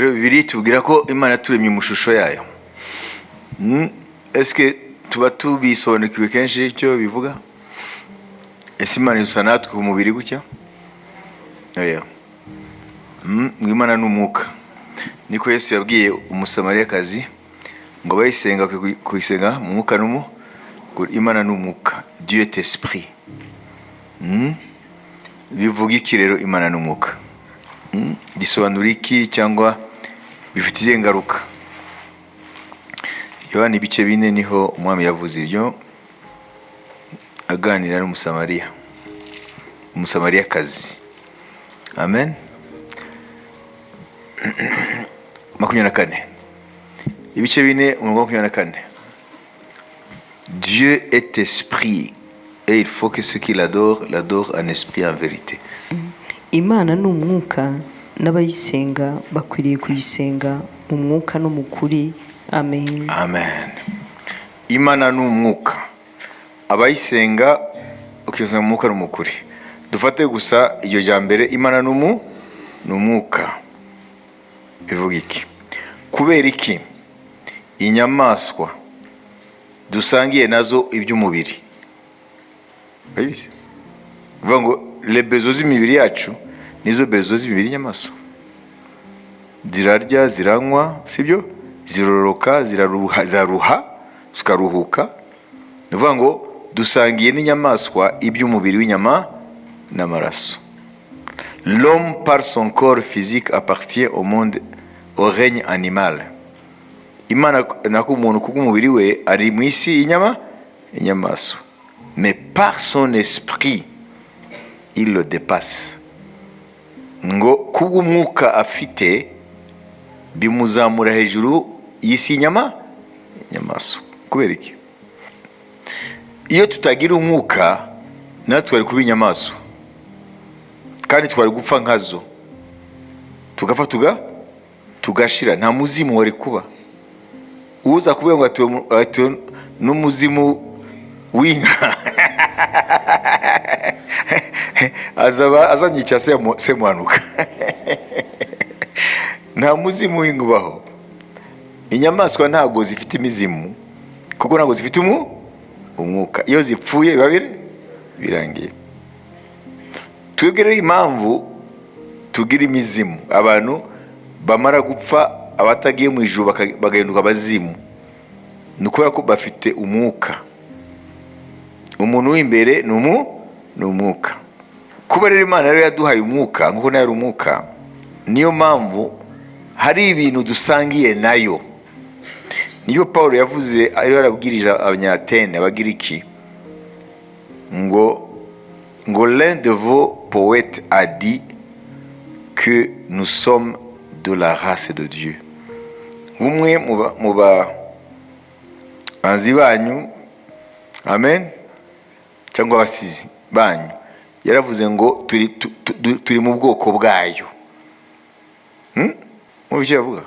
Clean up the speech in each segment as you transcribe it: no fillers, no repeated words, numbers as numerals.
rero Bibiliya tubwira ko Imana yaturemye mu shusho yayo. Eske tuba tubisobanukiwe kenshi icyo bivuga? Ese Imana isa natwe ku mubiri gutya? Oya. Imana ni umwuka. Niko Yesu yabwiye umusamariyakazi ngo bayisenga kuyisenga mu mwuka n'umu. Imana ni umwuka. Dieu est esprit. Bivuga iki rero Imana ni umwuka? Bisobanura iki cyangwa bifite izihe ngaruka? Yohana ibice 4 niho umwami yavuze ibyo aganira n'umusamariyakazi. Amen. 24 ibice 4 umurongo 24. Dieu est esprit et il faut que ceux qui l'adorent en esprit et en vérité. Imana ni umwuka n'abayisenga bakwiriye kuyisenga mu mwuka no mu kuri. Amen. Amen. Imana ni umwuka, abayisenga ukisenga mu mwuka no mu kuri. Dufate gusa iyo jambere Imana ni umwuka. Bivuga iki? Kubera iki inyamaswa dusangiye nazo iby'umubiri? Bayizi? Bivuga ngo les besoins z'imibiri yacu nizo besoins z'imibiri y'inyamaswa. Zirarya, ziranywa, sibyo? Ziroroka, ziraruha, zikaruhuka. Bivuga ngo dusangiye n'inyamaswa iby'umubiri w'inyama n'amaraso. L'homme par son corps physique appartient au règne animal. Imana nako umuntu kubw'umubiri we ari mu isi inyamaswa. Mais par son esprit il le dépasse. Ngo kubw'umwuka afite bimuzamura hejuru y'isi inyamaswa. Kubera iki? Iyo tutagira umwuka natwe twari kuba inyamaswa kandi twari gupfa nkazo, tugapfa tugashira, nta muzimu wari kuba. Uza kubera ngo ati n'umuzimu w'inka azanyica semwanuka. Nta muzimu w'inka ubaho. Inyamaswa ntabwo zifite imizimu kuko ntabwo zifite umwuka. Iyo zipfuye biba birangiye. Twebwe rero impamvu tugira imizimu, abantu bamara gupfa abatagiye mu ijuru bagahinduka abazimu, ni ukubera ko bafite umwuka. Umuntu w'imbere ni umwuka. Kuba rero Imana rero yaduhaye umwuka nk'uko nayo ari umwuka, niyo mpamvu hari ibintu dusangiye nayo. Niyo Paulo yavuze ariyo arabwirije Abanyatene Abagiriki ngo l'un de vos poètes a dit que nous sommes de la race de Dieu. Umwe mu banzi banyu, amen, cyangwa abasizi banyu, yaravuze ngo turi mu bwoko bwayo. Mu byo yavuga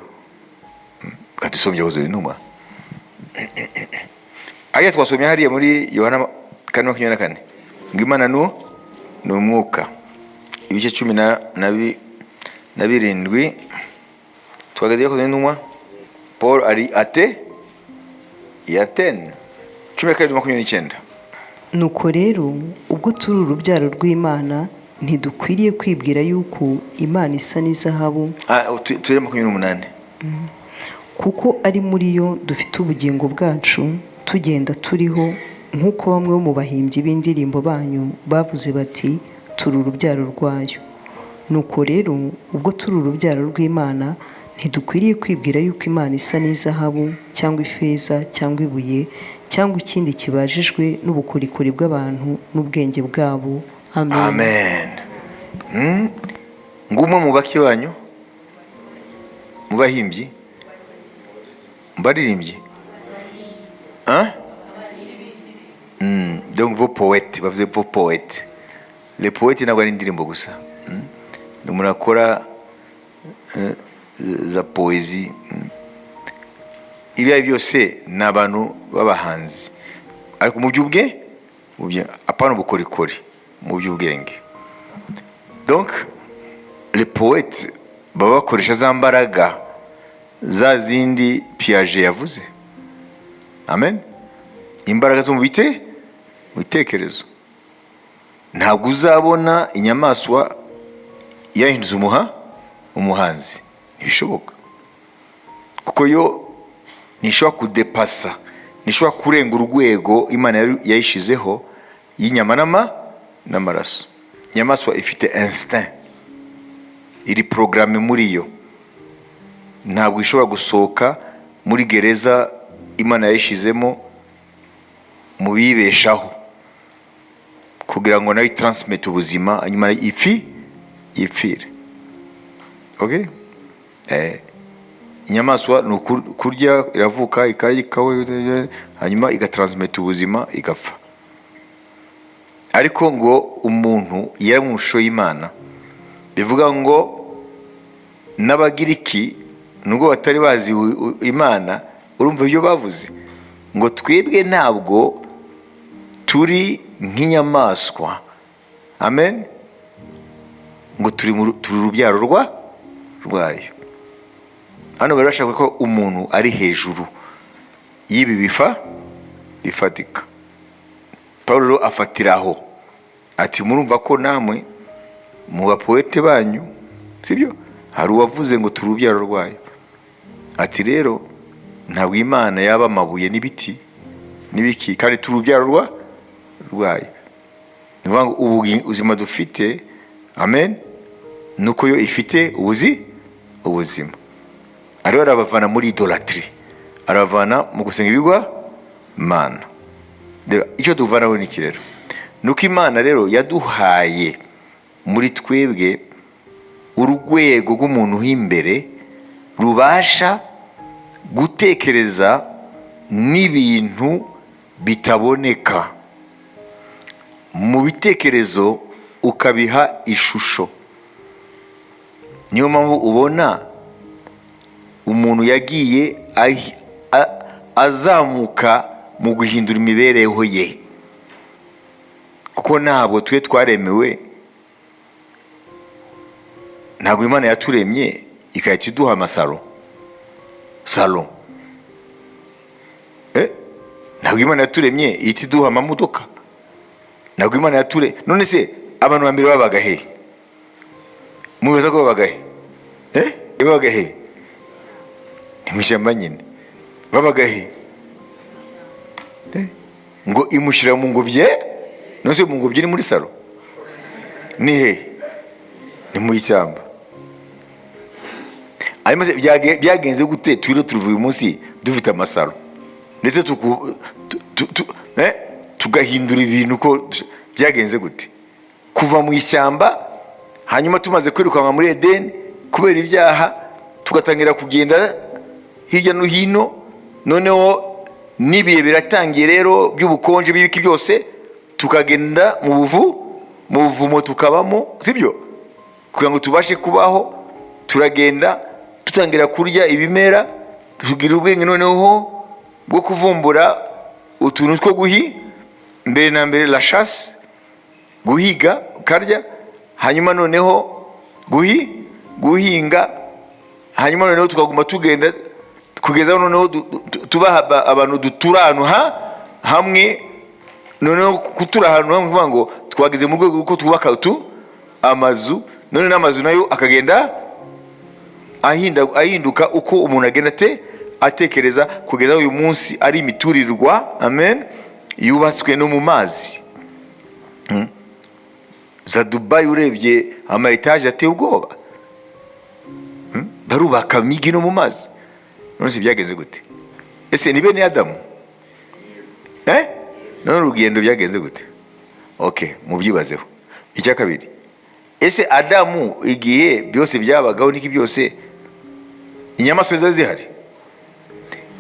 kadusomye Yozuwe n'intumwa. Aya twasomye hariya muri Yohana 4:24 ngo Imana ni umwuka. Ibice 17 twagaze yakoze n'intumwa. Paul ari Atene 12:29. Nuko rero ubwo turi urubyaro rw'Imana ntidukwiriye kwibwira yuko Imana isa n'izahabu. Turi 28. Kuko ari muri yo dufite ubugingo bwacu tugenda turiho, nk'uko bamwe mu bahimbyi b'indirimbo banyu bavuze bati turi urubyaro rwayo. Nuko rero ubwo turi urubyaro rw'Imana ntidukwiriye kwibwira yuko Imana isa n'izahabu cyangwa ifeza cyangwa ibuye cyangwa ikindi kibajijwe n'ubukorikori bw'abantu n'ubwenge bwabo. Amen. Amen. Ngumwe mu baki banyu, mu bahimbyi, baririmbye. Donc vos poètes, bavuze vos poètes. Les poètes ntabwo ari indirimbo gusa. Umuntu akora za poésie. Ibyo byose ni abantu b'abahanzi, ariko mu by'ubwenge apana ubukorikori, mu by'ubwenge. Donc les poètes baba bakoresha za mbaraga za zindi Piaget yavuze. Amen. Imbaraga zo mu bitekerezo. Ntabwo uzabona inyamaswa yahinduza umuhanzi, ntibishoboka, kuko yo nishobora kudepasa, nishobora kurenga urwego Imana yayishizeho y'inyama n'amaraso. Inyamaswa ifite instinct, iri programme muri yo, ntabwo ishobora gusohoka muri gereza Imana yayishizemo mu bibeshaho kugira ngo nayo transmit ubuzima hanyuma yipfire. Okay? Inyamaswa ni kurya, iravuka, ikarya, hanyuma igatransmit ubuzima, igapfa. Ariko ngo umuntu yari mu shusho y'Imana, bivuga ngo n'Abagiriki nubwo batari bazi Imana, urumva ibyo bavuze ngo twebwe ntabwo turi nk'inyamaswa. Amen. Ngo turi urubyaro rwayo. Hano barashaka ko umuntu ari hejuru y'ibi bifatika. Paulo afatiraho ati murumva ko namwe mu bapoete banyu, sibyo, hari uwavuze ngo turi urubyaro rwayo. Ati rero ntabwo Imana yaba amabuye n'ibiti n'ibiki, kandi turi urubyaro rwayo. Nivuga ngo ubuzima dufite, amen, nuko yo ifite ubuzima. Ariho arabavana muri idolatry, arabavana mu gusenga ibigwa Imana. Icyo tuvanaho ni iki rero? Nuko Imana rero yaduhaye muri twebwe urugwego rw'umuntu w'imbere rubasha gutekereza n'ibintu bitaboneka mu bitekerezo ukabiha ishusho. Niyo mpamvu ubona umuntu yagiye azamuka mu guhindura imibereho ye, kuko ntabwo twaremewe, ntabwo Imana yaturemye ikahita iduha amasaro salon. Ntabwo Imana yaturemye ihita iduha amamodoka. Ntabwo Imana none se abantu bambere babaga he? Mubibaza ko babaga he? Babaga he? Nimushyamba nyine. Babaga he? Ngo imushira mu ngobye, none se mu ngobye ni muri salo? Ni he? Ni mu ishyamba. Arimo byagenze gute twiro turuvuye umunsi dufite amasaro, ndetse tugahindura ibintu ko byagenze gute? Kuva mu ishyamba, hanyuma tumaze kwirukanka muri Edeni kubera ibyaha, tugatangira kugenda hirya no hino, noneho nibiye biratangiye rero by'ubukonje bibiki byose, tukagenda mu buvumo tukabamo, sibyo, kugira ngo tubashe kubaho. Turagenda tutangira kurya ibimera, tugira ubwenge noneho bwo kuvumbura utuntu two mbere na mbere la chasse, guhiga ukarya, hanyuma noneho guhinga, hanyuma noneho tukaguma tugenda kugeza noneho tubaha abantu dutura ahantu hamwe, noneho kutura ahantu hamwe kuvuga ngo twageze mu rwego rwo twubaka amazu, none n'amazu nayo akagenda ahinduka uko umuntu agenda atekereza, kugeza uyu munsi ari imiturirwa, amen, yubatswe no mu mazi. Za Dubai urebye ama etage ateye ubwoba, barubaka imigi no mu mazi. None se byagenze gute? Ese ni bene Adamu? None urugendo byagenze gute? Okay, mubyibazeho. Icya kabiri, ese Adamu igihe byose byabagaho niki byose, inyamaswa zari zihari?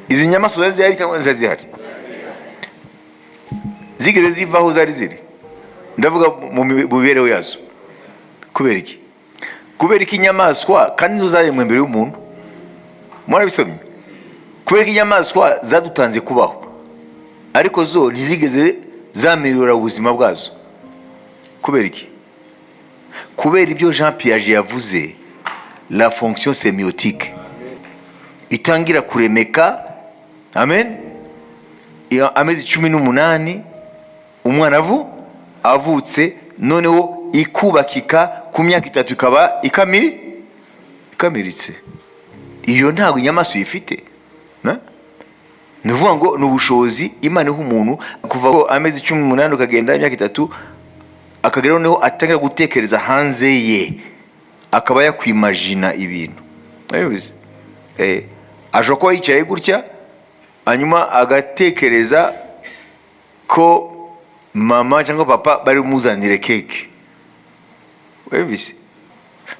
Izi nyamaswa zari zihari cyangwa zari zihari? Zigeze zivaho zari ziri? Ndavuga mu mibereho yazo. Kubera iki? Kubera iki inyamaswa kandi zo zaremwe mbere y'umuntu? Mwarabisomye? Kubera iki inyamaswa zadutanze kubaho, ariko zo ntizigeze zamerura ubuzima bwazo? Kubera iki? Kubera ibyo Jean Piaget yavuze la fonction sémiotique. Itangira kuremeka, amen, amezi 18 umwana avutse, noneho ikubakika ku myaka 3 ikaba ikamiritse. Iyo ntabwo inyamaswa ifite. Nuvuga ngo n'ubushobozi Imana iha umuntu kuva ko amezi 18 ukagenda imyaka 3 akagera noneho atangira gutekereza hanze ye, akaba yakwimagina ibintu. Ayobize aje ko yicaye gutya, hanyuma agatekereza ko mama cyangwa papa bari muzanire keke. Ayobize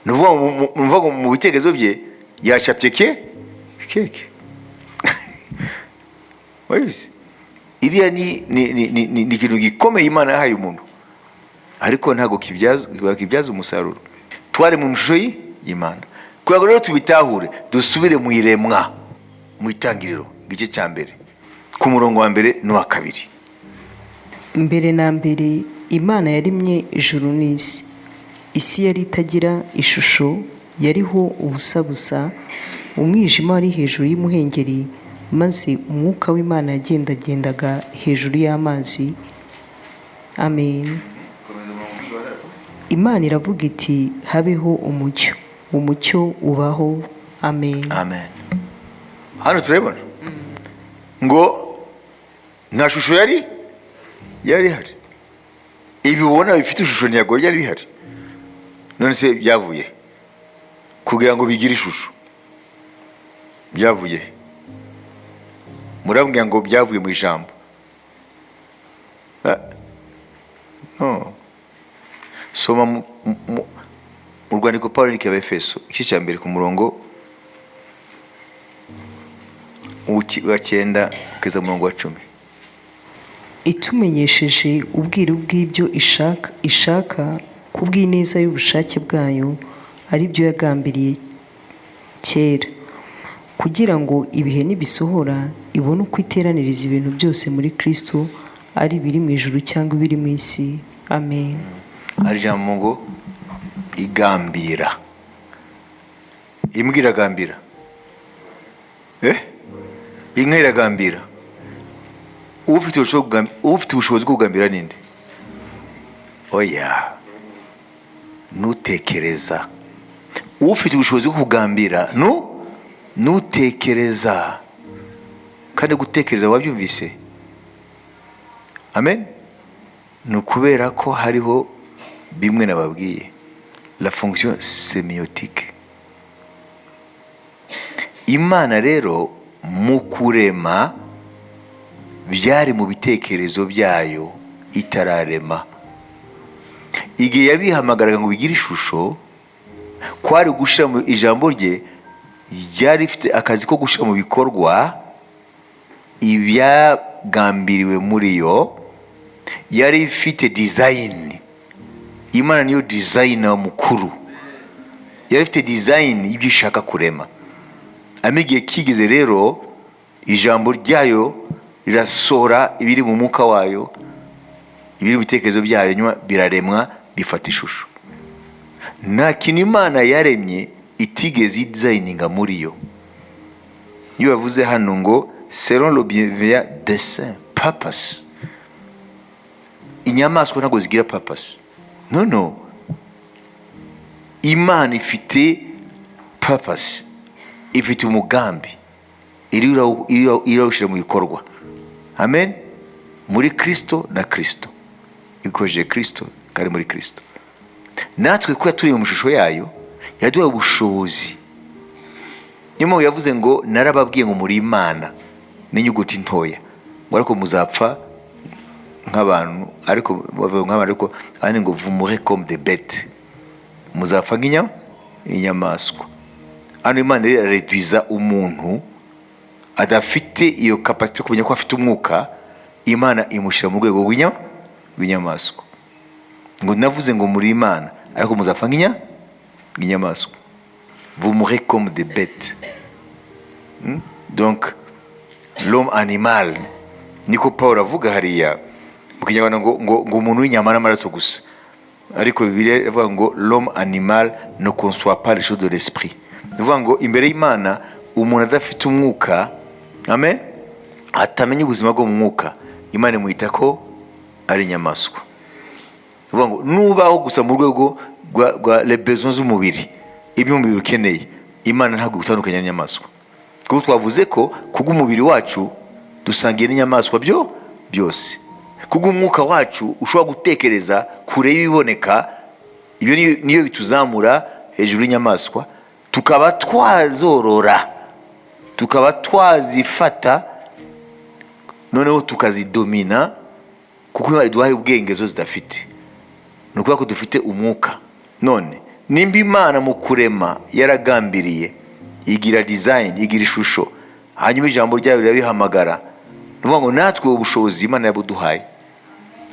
nuvuga mu bitekerezo bye yacapye keke. Ayobize iriya ni ikintu gikomeye Imana yahaye umuntu, ariko ntago kibyaza umusaruro. Twari mu mshusho y'Imana. Kugira ngo rero tubitahure, dusubire mu iremwa, mu itangiriro igice cya mbere ku murongo wa mbere n'uwa kabiri. Mbere na mbere Imana yaremye ijuru n'isi. Isi yari itagira ishusho, yariho ubusa gusa, umwijima wari hejuru y'umuhengeri, maze umwuka w'Imana yagendagendaga hejuru y'amazi. Amen. Imana iravuga iti habeho umucyo, umucyo ubaho. Amen. Amen. Hano turabona ngo nta shusho yari hari. Ibi ubona bifite ishusho ntiyago yari bihari. None se byavuye kugira ngo bigire ishusho, byavuye murabwira ngo byavuye mu ijambo? No. Soma mu rwandiko Pawulo yandikira Efeso igice cya mbere ku murongo wa 9 kugeza murongo wa 10. Itumenyesheje ubwiru bw'ibyo ishaka kubw'ineza y'ubushake bwayo, ari byo yagambiriye kera, kugira ngo ibihe nibisohora ibone uko iteraniriza ibintu byose muri Kristo, ari biri mu ijuru cyangwa biri mu isi. Amen. Ari jambo ngo igambira, imbwa iragambira, inka iragambira. Ufite ubushobozi bwo kugambira ninde? Oya, nutekereza. Ufite ubushobozi bwo kugambira nutekereza, kandi gutekereza wabyumvise. Amen. Nukubera ko hariho bimwe nababwiye, la fonction sémiotique. Imana rero mu kurema byari mu bitekerezo byayo itararema. Igihe yabihamagaraga ngo bigire ishusho, kwari gushira mu ijambo rye, ryari rifite akazi ko gushira mu bikorwa ibyagambiriwe muri yo. Yari ifite design. Imana niyo designer mukuru. Yari ifite design y'ibyo ishaka kurema. Amigiye kigeze rero, ijambo ryayo rirasohora ibiri mu mwuka wayo, ibiri mu bitekerezo byayo, nyuma biraremwa bifata ishusho. Nta kintu Imana yaremye itigeze designinga muri yo. Iyo bavuze hano ngo selon le bienveillant dessein, purpose. Inyamaswa ntabwo zigira purpose. No. Imana ifite purpose, ifite umugambi, irawushyira mu bikorwa. Amen. Muri Kristo na Kristo, ikojeje Kristo kandi muri Kristo. Natwe ko yaturiye mu shusho yayo, yaduhaye ubushobozi. Nyuma yavuze ngo narababwiye ngo muri Imana n'inyuguti ntoya, ariko muzapfa nk'abantu, ariko bavuga nk'abantu, ariko ani ngo vous mourrez comme des bêtes, muzapfa nk'inyamaswa. Ano Imana irareduiza umuntu adafite iyo capacity kumenya ko afite umwuka, Imana imushyira mu rwego rw'inyamaswa. Ngo navuze ngo muri Imana, ariko muzapfa nk'inyamaswa. Vous mourrez comme des bêtes. Donc l'homme animal, niko Paul avuga hariya mu Kinyarwanda ngo umuntu w'inyama n'amaraso gusa, ariko Bibiliya ivuga ngo l'homme animal ne conçoit pas les choses de l'esprit. uvuga ngo imbere y'Imana umuntu adafite umwuka, amen, atamenya ubuzima bwo mu mwuka, Imana imwita ko ari inyamaswa. Uvuga ngo nubaho gusa mu rwego rwa les besoins z'umubiri, ibyo umubiri ukeneye, Imana ntabwo gutandukanya n'inyamaswa. Kuko twavuze ko kubw'umubiri wacu dusangiye n'inyamaswa byose. Kubw'umwuka wacu ushobora gutekereza kure y'ibiboneka, ibyo niyo bituzamura hejuru y'inyamaswa, tukaba twazorora, tukaba twazifata, noneho tukazidomina, kuko Imana iduhaye ubwenge zo zidafite. Ni ukuvuga ko dufite umwuka. None nimba Imana mu kurema yaragambiriye, igira design, igira ishusho, hanyuma ijambo ryayo rirabihamagara, ni ukuvuga ngo natwe ubushobozi Imana yabuduhaye,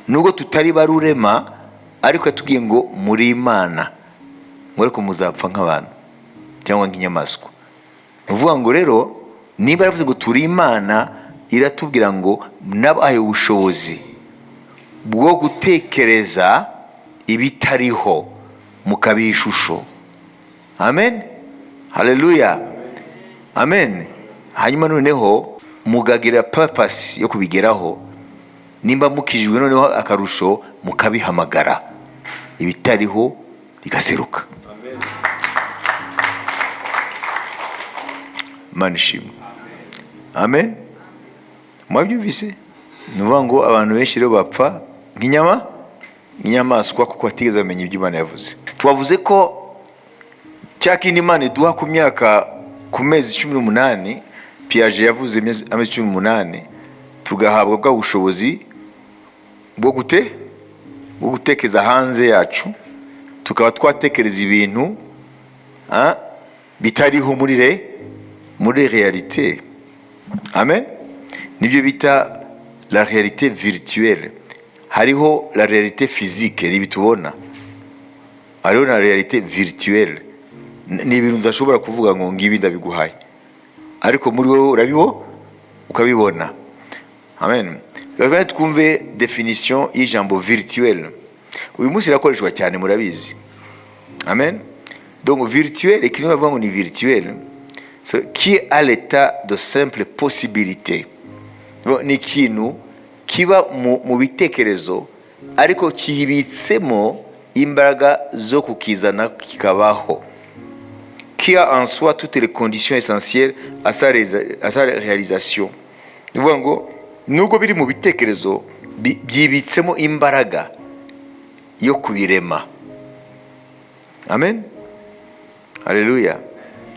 nubwo tutari barurema, ariko yatubwiye ngo muri Imana, ngo ariko muzapfa nk'abantu cyangwa nk'inyamaswa. Ni ukuvuga ngo rero niba yaravuze ngo turi Imana, iratubwira ngo nabahaye ubushobozi bwo gutekereza ibitariho mukabiha ishusho. Amen, haleluya, amen. Hanyuma noneho mugagira purpose yo kubigeraho. Nimba mukijijwe noneho akarusho mukabihamagara, ibitariho bigaseruka. Imana ishimwe. Amen. Mwabyumvise? Ni ukuvuga ngo abantu benshi rero bapfa nk'inyamaswa kuko batigeze bamenya ibyo Imana yavuze. Twavuze ko cya kindi Imana iduha ku mezi 18, Piaget yavuze amezi 18, tugahabwa bwa bushobozi bwo gutekereza hanze yacu, tukaba twatekereza ibintu bitariho muri réalité. Amen. Nibyo bita la réalité virtuelle. Hariho la réalité physique, ni bitubona. Hariho na réalité virtuelle. Ni ibintu udashobora kuvuga ngo ngibi ndabiguhaye, ariko muri wowe ukabibona. Amen. Reka twumve definition y'ijambo virtuel. Uyu munsi irakoreshwa cyane, murabizi. Amen. Donc virtuel, et qui nous avons une virtuelle, qui est à l'état de simple possibilité. Ni ikintu kiba mu bitekerezo, ariko kibitsemo imbaraga zo kukizana kikabaho, qui a en soi toutes les conditions essentielles à sa réalisation. Ni ukuvuga ngo nubwo biri mu bitekerezo, byibitsemo imbaraga yo kubirema. Amen, haleluya.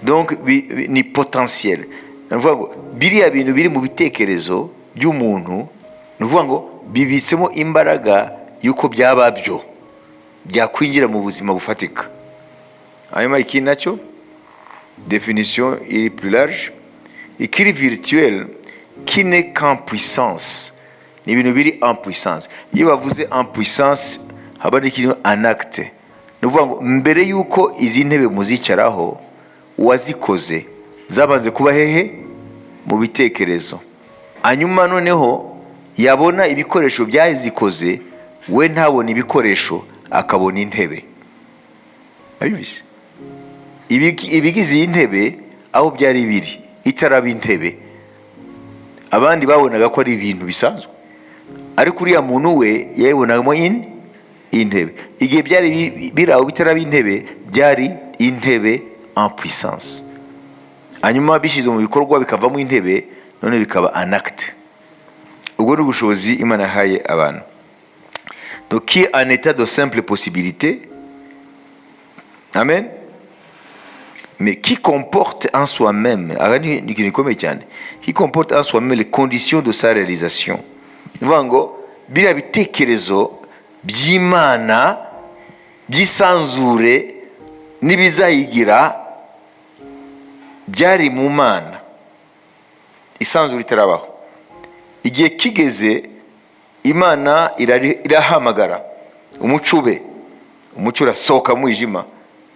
Donc ni potentiel. Ni ukuvuga ngo biriya bintu biri mu bitekerezo by'umuntu, ni ukuvuga ngo bibitsemo imbaraga y'uko byaba byo byakwinjira mu buzima bufatika. Hanyuma ikindi nacyo, définition est plus large, ikiri virtuel, qui n'est qu'en puissance. Ni ibintu biri en puissance. Iyo bavuze en puissance, haba n'ikintu en acte. Ni ukuvuga ngo mbere y'uko izi ntebe muzicaraho, uwazikoze zabanze kuba hehe? Mu bitekerezo. Hanyuma noneho yabona ibikoresho byazikoze, we ntabona ibikoresho, akabona intebe. Abibise ibigize iyi ntebe aho byari biri itaraba intebe, abandi babonaga ko ari ibintu bisanzwe, ariko uriya muntu we yayibonagamo intebe. Igihe byari biraho bitaraba intebe, byari intebe en puissance. Hanyuma bishize mu bikorwa bikavamo intebe, none bikaba un acte. Ubwo ni ubushobozi Imana yahaye abantu. Donc qui est en état de simple possibilité. Amen. Mais qui comporte en soi-même, qui comporte en soi-même les conditions de sa réalisation. Ni ukuvuga ngo biriya bitekerezo by'Imana by'isanzure n'ibizayigira byari mu Mana, isanzure itarabaho. Igihe kigeze, Imana irahamagara umucube, umucyo urasohoka mu mwijima,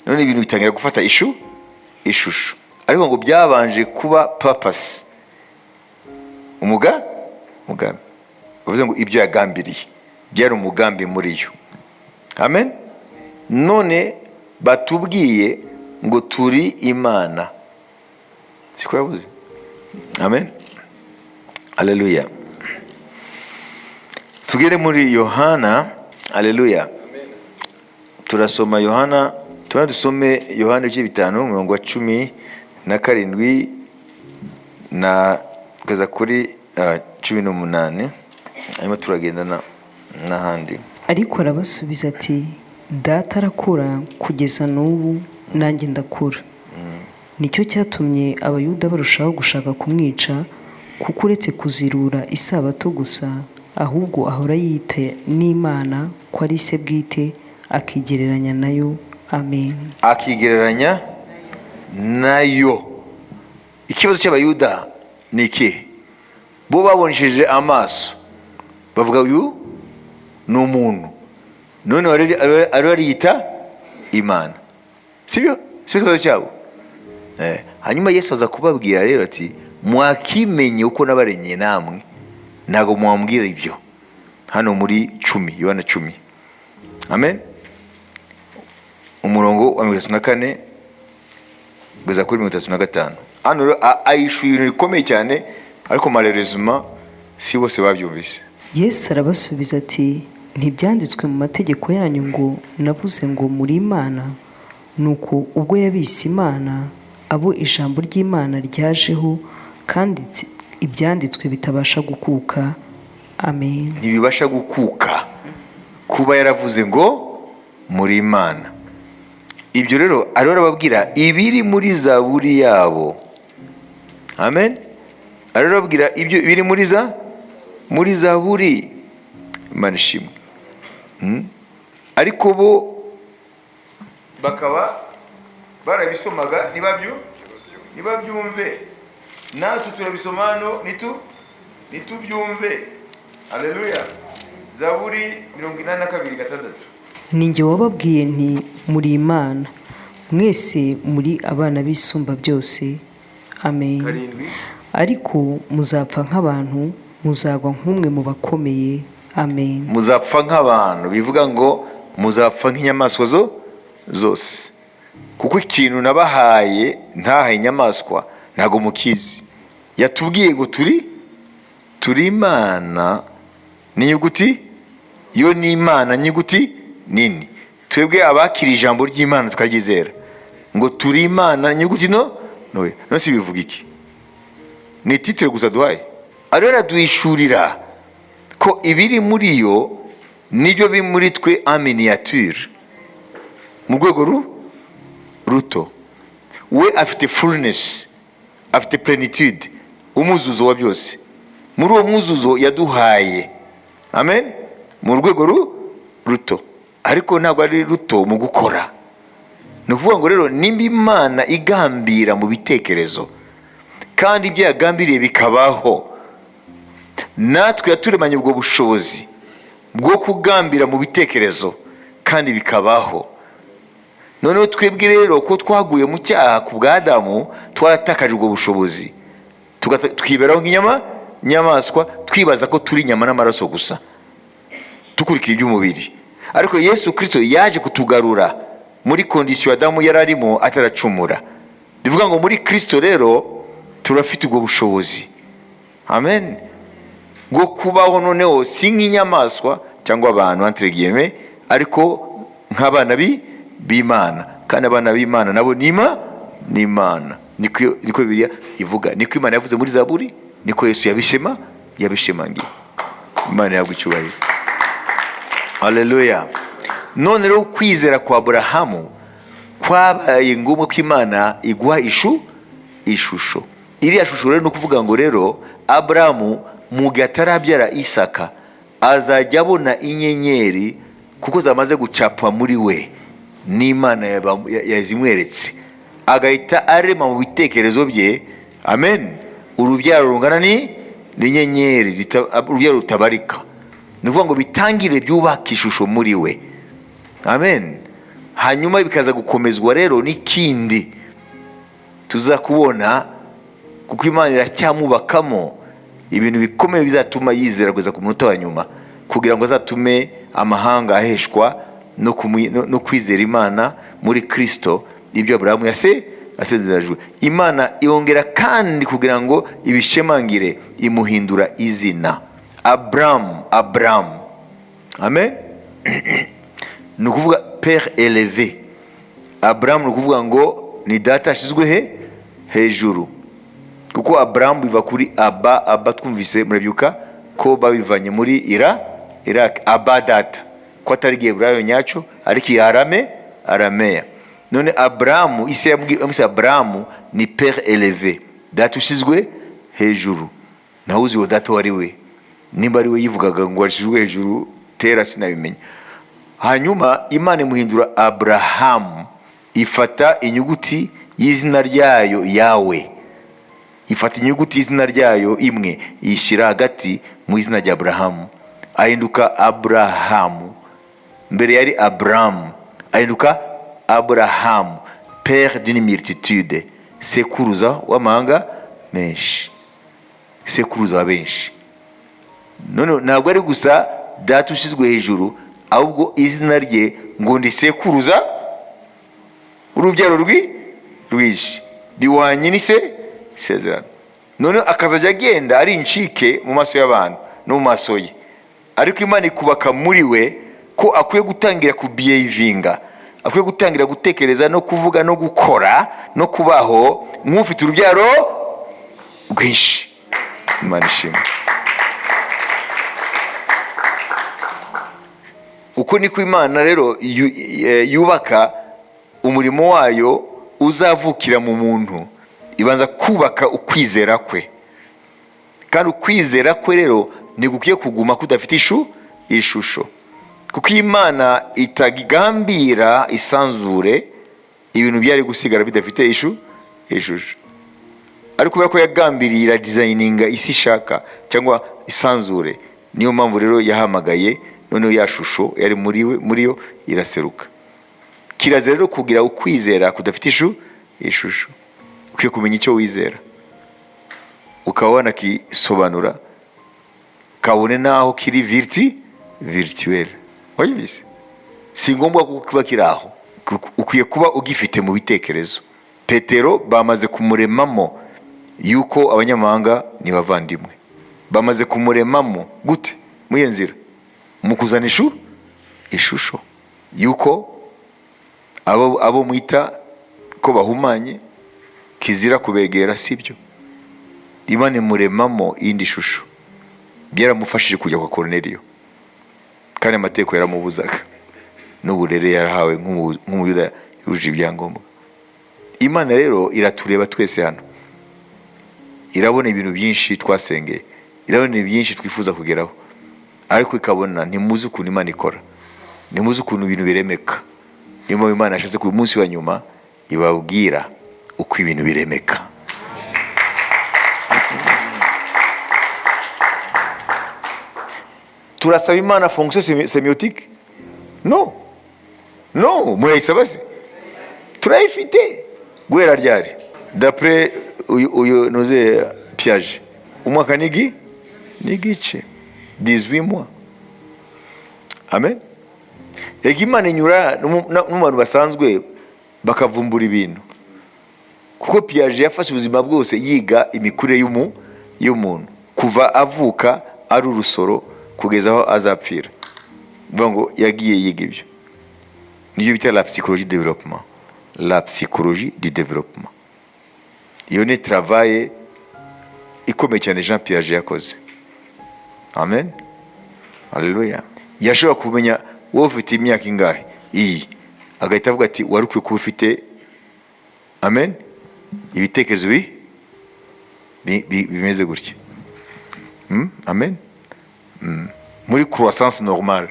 none ibintu bitangira gufata ishusho. Ariko ngo byabanje kuba purpose, umugambi. Bavuze ngo ibyo yagambiriye byari umugambi muri yo. Amen. None batubwiye ngo turi imana. Siko yavuze? Amen. Haleluya. Tugere muri Yohana. Haleluya. Turasoma Yohana, dusome Yohana 5:17 na kugeza kuri 18. Hanyuma turagenda n'ahandi. Ariko arabasubiza ati, data arakura kugeza n'ubu nanjye ndakura. Nicyo cyatumye abayuda barushaho gushaka kumwica, kuko uretse kuzirura isabato gusa, ahubwo ahora yita n'Imana ko ari se bwite, akigereranya nayo. Amen. Akigereranya nayo. Ikibazo cy'abayuda ni iki? Bo baboneshije amaso, bavuga uyu ni umuntu, none ariyita Imana. Sibyo? Siko ikibazo cyabo. Hanyuma Yesu aza kubabwira rero ati, mwakimenye uko nabaremye namwe, ntago mwambwira ibyo. Hano muri 10, Yohana 10. Amen. Umurongo wa 34 kugeza kuri 35. Hano ayishuye ibintu bikomeye cyane, ariko malheureusement si bose babyumvise. Yesu arabasubiza ati, ntibyanditswe mu mategeko yanyu ngo navuze ngo muri Imana? Nuko ubwo yabise Imana, abo ijambo ry'Imana ryajeho, kandi ibyanditswe bitabasha gukuka. Amen. Ntibibasha gukuka kuba yaravuze ngo muri Imana. Ibyo rero ariho arababwira ibiri muri Zaburi yabo. Amen. Ariho arababwira ibyo biri muri Zaburi. Imana ishimwe. Ariko bo bakaba barabisomaga ntibabyumve. Natwe turabisoma hano nitubyumve. Haleluya. Zaburi 82:6. Ninjye wababwiye nti muri Imana, mwese muri abana b'Isumba byose. Amen. 7. Ariko muzapfa nk'abantu, muzagwa nk'umwe mu bakomeye. Amen. Muzapfa nk'abantu, bivuga ngo muzapfa nk'inyamaswa zose. Kuko ikintu nabahaye ntahaye inyamaswa ntago mukizi. Yatubwiye ngo turi Imana n'inyuguti, yo ni Imana nyuguti nini. Twebwe abakira ijambo ry'Imana tukaryizera ngo turi Imana nyuguti no si bivuga iki? Ni titre gusa duhaye. Arera duishurira ko ibiri muri yo nibyo biri muri twe en miniature, mu rwego ruto. We afite fullness, afite plenitude, umuzuzo wa byose. Muri uwo muzuzo yaduhaye. Amen. Mu rwego ruto, ariko ntabwo ari ruto mu gukora. Ni ukuvuga ngo rero nimba Imana igambira mu bitekerezo, kandi ibyo yagambiriye bikabaho, natwe yaturemanye ubwo bushobozi bwo kugambira mu bitekerezo kandi bikabaho. Noneho twebwe rero ko twaguye mu cyaha ku bwa Adamu, twaratakaje ubwo bushobozi, twiberaho nk'inyamaswa, twibaza ko turi inyama n'amaraso gusa, tukurikira iby'umubiri. Ariko Yesu Kristo yaje kutugarura muri kondisiyo Adamu yari arimo ataracumura. Bivuga ngo muri Kristo rero turafite ubwo bushobozi. Amen. Bwo kubaho noneho si nk'inyamaswa cyangwa abantu entre guillemets, ariko nk'abana b'Imana. Kandi abana b'Imana nabo ni Imana. Niko Bibiliya ivuga, niko Imana yavuze muri Zaburi, niko Yesu yabishemangiye. Imana yabwo icyubahiro. Haleluya. None rero kwizera kwa Aburahamu kwabaye ngombwa ko Imana iguha ishusho. Iriya shusho rero no kuvuga ngo rero Aburahamu mu gihe atarabyara Isaka azajya abona inyenyeri, kuko zamaze gucapwa muri we n'Imana yazimweretse, agahita arema mu bitekerezo bye. Amen. Urubyaro rungana n'inyenyeri, urubyaro rutabarika. Ni ukuvuga ngo bitangire byubaka ishusho muri we. Amen. Hanyuma bikaza gukomezwa rero n'ikindi tuzakubona, kuko Imana iracyamubakamo ibintu bikomeye bizatuma yizera kugeza ku munota wa nyuma, kugira ngo azatume amahanga aheshwa no kwizera Imana muri Kristo, ibyo Aburahamu yasezeranijwe. Imana yongera kandi kugira ngo ibishemangire, imuhindura izina Aburamu. Amen. Ni ukuvuga père élevé. Aburamu ni ukuvuga ngo ni data yashyizwe hejuru, kuko Aburamu biva kuri aba twumvise murabyuka ko babivanye muri Iraq, aba data, ko atari Giheburayo nyacyo ariko arameya. None Aburamu, isi yamwise Aburamu ni père élevé, data ushyizwe hejuru. Nawe uzi uwo data wari we, nimba ari we yivugaga ngo washyizwe hejuru tera sinabimenya. Hanyuma Imana imuhindura Aburahamu, ifata inyuguti y'izina ryayo Yawe, ifata inyuguti y'izina ryayo imwe yishyira hagati mu izina rya Aburahamu, ahinduka Aburahamu. Mbere yari Aburamu, ahinduka Aburahamu, père d'une multitude, sekuruza w'amahanga menshi, sekuruza wa benshi. None ntabwo ari gusa data ushyizwe hejuru, ahubwo izina rye ngo ndi sekuruza urubyaro rwinshi riwanye n'isezerano. None akazajya agenda ari incike mu maso y'abantu no mu maso ye, ariko Imana ikubaka muri we ko akwiye gutangira kubihevinga, akwiye gutangira gutekereza no kuvuga no gukora no kubaho nk'ufite urubyaro rwinshi. Imana ishimwe. Uko niko Imana rero yubaka umurimo wayo uzavukira mu muntu. Ibanza kubaka ukwizera kwe, kandi ukwizera kwe rero ni gukwiye kuguma kudafite ishusho, kuko Imana itagambira isanzure ibintu byari gusigara bidafite ishusho. Ariko kubera ko yagambiriye iradesigninga isi ishaka cyangwa isanzure, niyo mpamvu rero yahamagaye, noneho ya shusho yari muri yo iraseruka. Kirazira rero kugira ukwizera kudafite ishusho. Ukwiye kumenya icyo wizera, ukaba wanakisobanura, kabone naho kiri virtuel. Wayibise si ngombwa kuba kiri aho, ukwiye kuba ugifite mu bitekerezo. Petero bamaze kumuremamo yuko abanyamahanga ni bavandimwe, bamaze kumuremamo gute? Muye nzira mu kuzana ishusho yuko abo mwita ko bahumanye kizira kubegera, sibyo? Imana imuremamo indi shusho. Byaramufashije kujya kwa Korneliyo, kandi amateko yaramubuzaga, n'uburere yarahawe nk'umuyuda yujuje ibyangombwa. Imana rero iratureba twese hano, irabona ibintu byinshi twasengeye, irabona ibintu byinshi twifuza kugeraho, ariko ikabona ntimuzi ukuntu Imana ikora, ntimuzi ukuntu ibintu biremeka. Niyo mpamvu Imana yashatse ku munsi wa nyuma ibabwira uko ibintu biremeka. Turasaba Imana fonction semiotique? No, murayisaba se? Turayifite guhera ryari? D'après uyu noze Piaget, umwaka n'igice 18 mois. Amen. Imana inyura n'umuntu basanzwe bakavumbura ibintu, kuko Piaget yafashe ubuzima bwose yiga imikurire y'umuntu kuva avuka ari urusoro kugeza aho azapfira. Bivuga ngo yagiye yiga ibyo. Niyo bita la psychologie du développement, la psychologie du développement. Iyo ni travail ikomeye cyane Jean Piaget yakoze. Amen. Haleluya. Yashobora kumenya wowe ufite imyaka ingahe iyi, agahita avuga ati wari ukwiye kuba ufite amen ibitekerezo bimeze gutya. Amen. Muri croissance normale,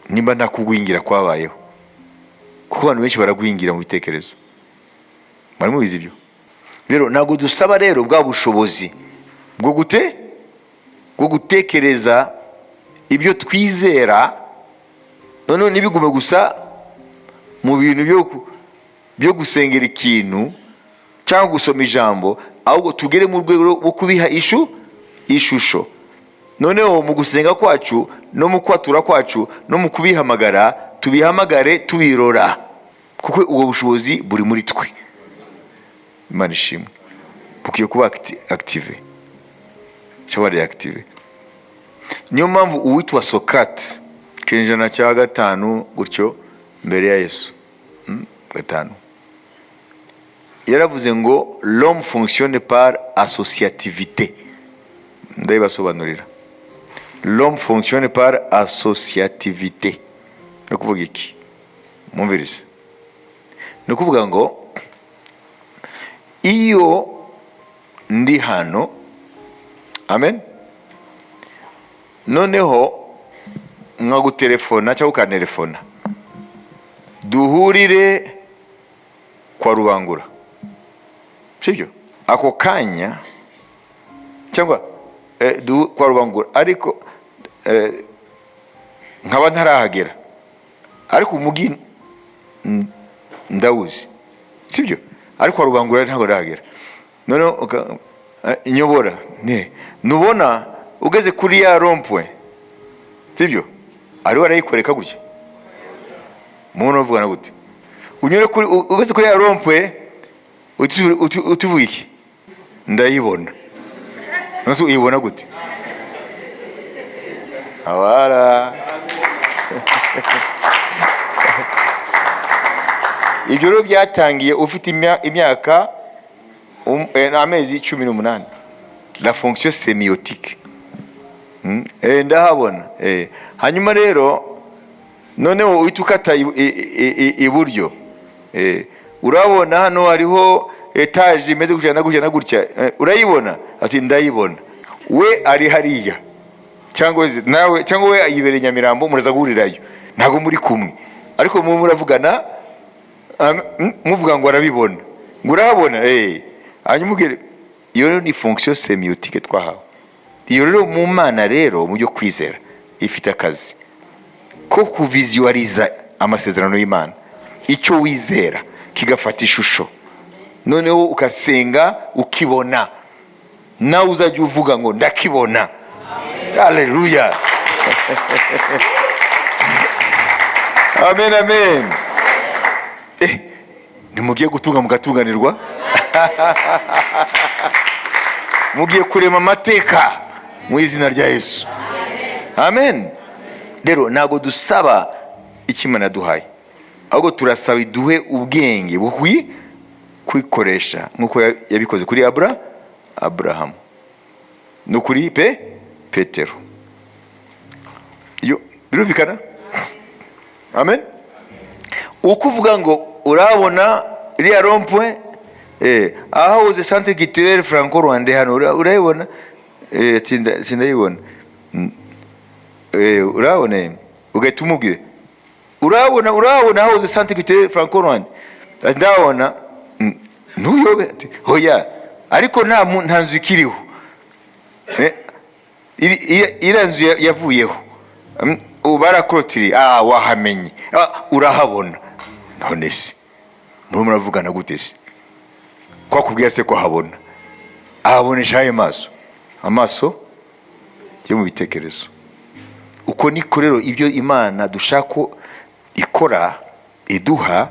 nimba nta kugwingira kwabayeho, kuko abantu benshi baragwingira mu bitekerezo. Bari mubizi ibyo rero. Ntabwo dusaba rero bwa bushobozi bwo gutekereza ibyo twizera, noneho ntibigume gusa mu bintu byo gusengera ikintu cyangwa gusoma ijambo, ahubwo tugere mu rwego rwo kubiha ishusho. Noneho mu gusenga kwacu no mu kwatura kwacu no mu kubihamagara, tubihamagare tubirora, kuko ubwo bushobozi buri muri twe. Imana ishimwe. Bukwiye kuba active cyangwa reactive. Niyo mpamvu uwitwa Socrate kinyejana cya 5 gutyo mbere ya Yesu 5 yaravuze ngo l'homme fonctionne par associativité. Ndayibasobanurira. L'homme fonctionne par associativité. No kuvuga iki? Mumvirize. No kuvuga ngo iyo ndi hano, amen, noneho nkagutelefona cyangwa ukantelefona, duhurire kwa Rubangura, sibyo? Ako kanya cyangwa kwa Rubangura, ariko nkaba ntarahagera, ariko umugi ndawuzi, sibyo? Ariko kwa Rubangura ntabwo ndahagera. Noneho inyobora nubona ugeze kuri ya rond-point, sibyo? Ariho arayikoreka gutya. Umuntu uvugana gute? Unyure kuri ugeze kuri ya rond-point utuvuga iki? Ndayibona. Nose uyibona gute? Awara. Ibyo rero byatangiye ufite imyaka amezi 18. La fonction sémiotique. Ndahabona. Hanyuma rero noneho uyitukata iburyo. Urabona hano hariho etage imeze gutya gutya. Urayibona? Ati ndayibona. We ari hariya. Cyangwa nawe cyangwa we ayibere Nyamirambo muraza guhurirayo. Ntago muri kumwe. Ariko muravugana muvuga ngo arabibona. Ngurahabona hanyuma ubwire iyo ni fonction sémiotique twahawe. Iyo rero mu Mana rero mu byo kwizera ifite akazi ko kuvisualiza amasezerano y'Imana, icyo wizera kigafata ishusho, noneho ukasenga ukibona, nawe uzajya uvuga ngo ndakibona. Haleluya. Amen, amen. Nimugiye gutunga mugatunganirwa. Mugiye kurema amateka mu izina rya Yesu. Amen. Rero nago dusaba ikimana duhaye, ahubwo turasaba iduhe ubwenge bukwi kwikoresha nkuko yabikoze kuri Abraham no kuri Petero. Yo birumvikana? Amen. Ukuvuga ngo urabona iriya rond-point aho uze centre culturel franco-rwandais hano urayibona? Sindayibona. Urabona ugahita umubwire urabona aho uze centre culturel franco-rwandais? Ndabona. Ntuyobe ati hoya, ariko nta nzu ikiriho. Iriya nzu yavuyeho. Ubarakorotiri wahamenye. Urahabona. None se muravugana gute se? Kwa kubwiye se ko habona? Ahabonesha ayo amaso yo mu bitekerezo. Uko niko rero ibyo Imana dushaka ikora iduha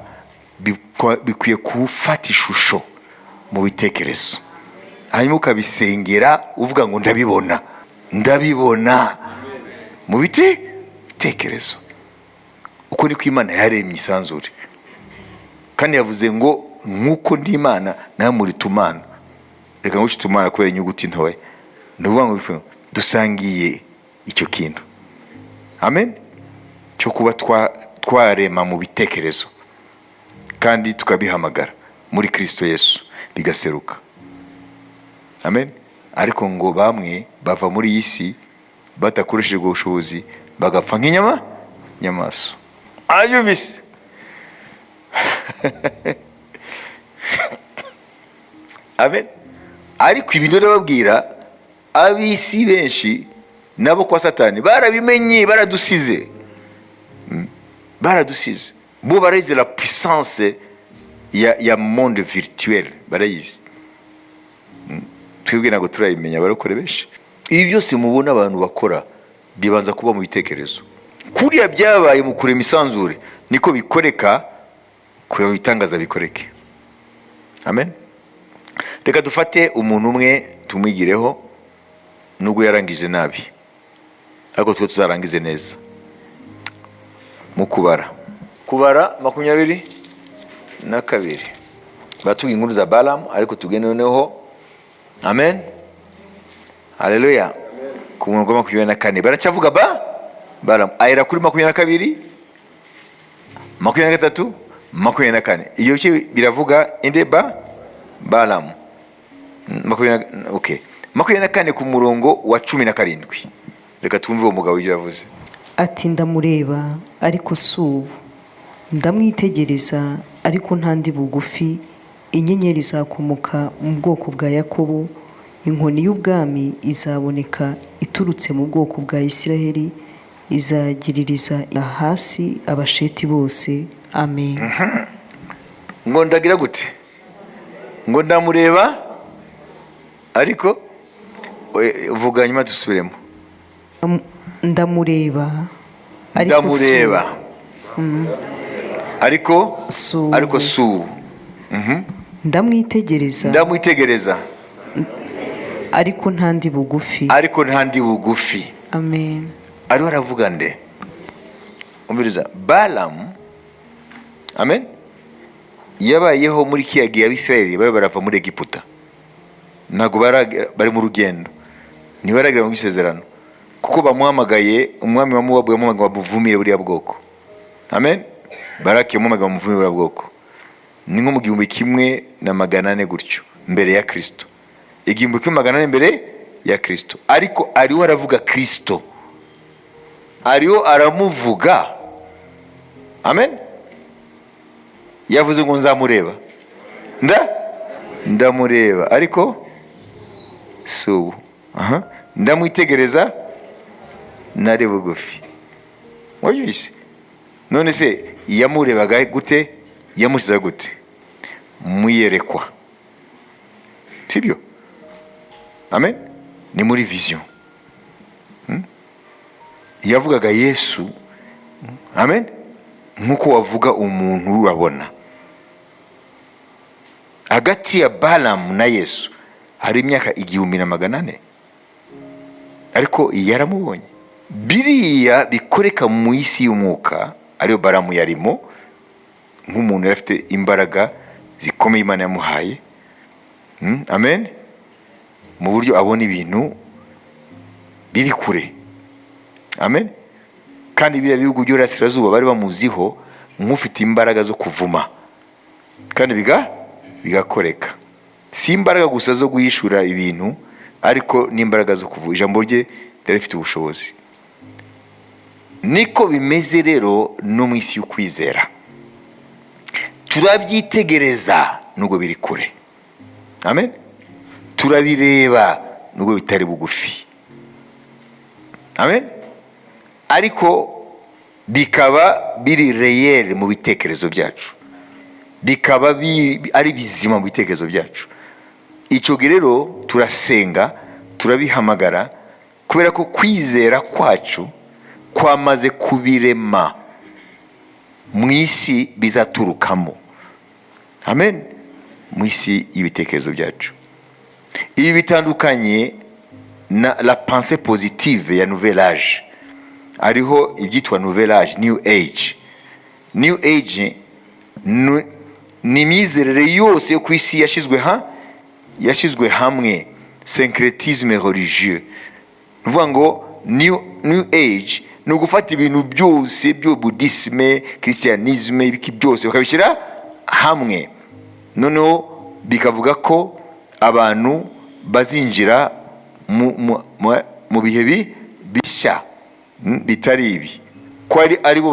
bikwiye kufata ishusho mu bitekerezo, hanyuma ukabisengera uvuga ngo ndabibona mu bitekerezo. Uko niko Imana yaremye isanzure, kandi yavuze ngo nkuko ndi Imana nawe muri tumana. Reka ngo tumana kubera inyuguti ntoya, nuvuga ngo dusangiye icyo kintu. Amen. Cyo kuba twarema mu bitekerezo kandi tukabihamagara muri Kristo Yesu bigaseruka. Amen. Ariko ngo bamwe bava muri iyi si batakoresheje ubushobozi bagapfa nk'inyamaswa. Ayubise. Amen. Ariko ibintu ndababwira abisi benshi nabo kwa Satani barabimenye, baradusize. Bo barayize la puissance ya monde virtuel, barayize. Twebwe nago turayimenya barokore benshi. Ibi byose mubona abantu bakora bibanza kuba mu bitekerezo. Kuriya byabaye mu kurema isanzure niko bikoreka kugira ngo ibitangaza bikoreke. Amen. Reka dufate umuntu umwe tumwigireho, nubwo yarangije nabi ariko twe tuzarangize neza. Mu kubara 22 batubwiye inkuru za Balamu, ariko tugende noneho. Amen, haleluya. Ku murongo wa 24 baracyavuga Balamu ahera kuri 22, 23, 24. Iyo bice biravuga inde Balamu. Okay, 24 ku murongo wa 17. Reka twumve uwo mugabo ibyo yavuze. Ati ndamureba ariko si ubu, ndamwitegereza ariko ntandi bugufi. Inyenyeri izakomoka mu bwoko bwa Yakobo, inkoni y'ubwami izaboneka iturutse mu bwoko bwa Isiraheli, izagiririza hasi abasheti bose. Amen. Ngo ndagira gute? Ngo ndamureba ariko vuga nyuma dusubiremo. Ndamureba ariko su. Ndamwitegereza ariko ntandi bugufi. Amen. Ariho aravuga nde? Umviriza, Balamu, amen, yabayeho muri kiyagiye Abisirayeli bari barava muri Egiputa. Ntago bari mu rugendo, ntibaragira mu isezerano, kuko bamuhamagaye umwami wa Mowabu yamuhamagaye bamuvumire buriya bwoko. Amen. Baraki yamuhamagaye bamuvumire buriya bwoko. Ni nko mu 1400 gutyo mbere ya Kristo. 1400 mbere ya Kristo. Ariko ariho aravuga Kristo, ariho aramuvuga. Amen. Yavuze ngo nzamureba, ndamureba ariko so. Ndamwitegereza nari bugufi. Wabyise? None se yamurebaga gute? Yamusiza gute? Muyerekwa, sibyo? Amen. Ni muri vision. Yavugaga Yesu. Amen. Nkuko wavuga umuntu urabona. Hagati ya Balamu na Yesu hari imyaka 1400, ariko yaramubonye. Biriya bikoreka mu isi y'umwuka ariyo Balamu yarimo, nk'umuntu yari afite imbaraga zikomeye Imana yamuhaye. Amen. Mu buryo abona ibintu biri kure. Amen. Kandi biriya bihugu by'Urasirazuba bari bamuziho nk'ufite imbaraga zo kuvuma, kandi bigakoreka. Si imbaraga gusa zo guhishura ibintu, ariko n'imbaraga zo kuvuga. Ijambo rye rifite ubushobozi. Niko bimeze rero no mu isi y'ukwizera. Turabyitegereza nubwo biri kure. Amen. Turabireba nubwo bitari bugufi. Amen. Ariko bikaba biri reyere mu bitekerezo byacu, bikaba ari bizima mu bitekerezo byacu. Icyo rero turasenga, turabihamagara, kubera ko kwizera kwacu kwamaze kubirema mu isi bizaturukamo. Amen. Mu isi y'ibitekerezo byacu. Ibi bitandukanye na la pensée positive ya nouvelle âge. Ariho ibyitwa nouvelle âge, new age. New age ni imyizerere yose yo ku isi yashyizwe hamwe, syncrétisme religieux. Nuvuga ngo new age ni ugufata ibintu byose byo Buddhisme, Christianisme, ibiki byose bakabishyira hamwe, noneho bikavuga ko abantu bazinjira mu bihe bishya bitari ibi, ko ari bo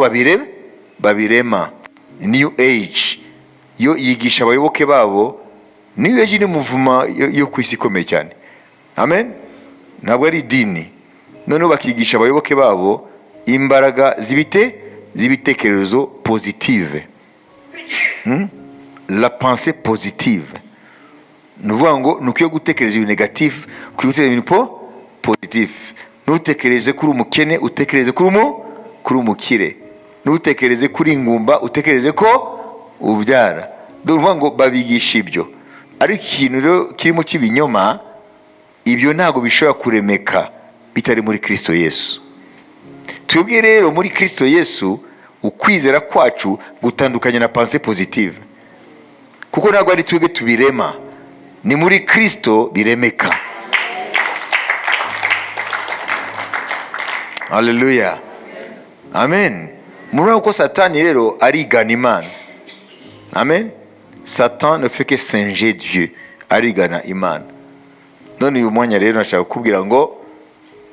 babirema. New age yo yigisha abayoboke babo. New age ni muvuma yo ku isi ikomeye cyane. Amen. Ntabwo ari idini. Noneho bakigisha abayoboke babo imbaraga z'ibitekerezo positive. La pensée positive. Nuvuga ngo nukiyo gutekereza ibintu negative, kwigutekereza ibintu positive. Nutekereze kuri umukene, utekereze kuri umukire. Nutekereze kuri ingumba, utekereze ko ubyara. Duvuga ngo babigisha ibyo, ariko ikintu rero kirimo cy'ibinyoma, ibyo ntabwo bishobora kuremeka bitari muri Kristo Yesu. Twebwe rero muri Kristo Yesu ukwizera kwacu gutandukanye na pensée positive, kuko ntabwo ari twebwe tubirema, ni muri Kristo biremeka. Haleluya, amen. Murabona ko Satani rero arigana Imana. Amen. Satan ne fait que singer Dieu, arigana Imana. None uyu mwanya rero nashaka kukubwira ngo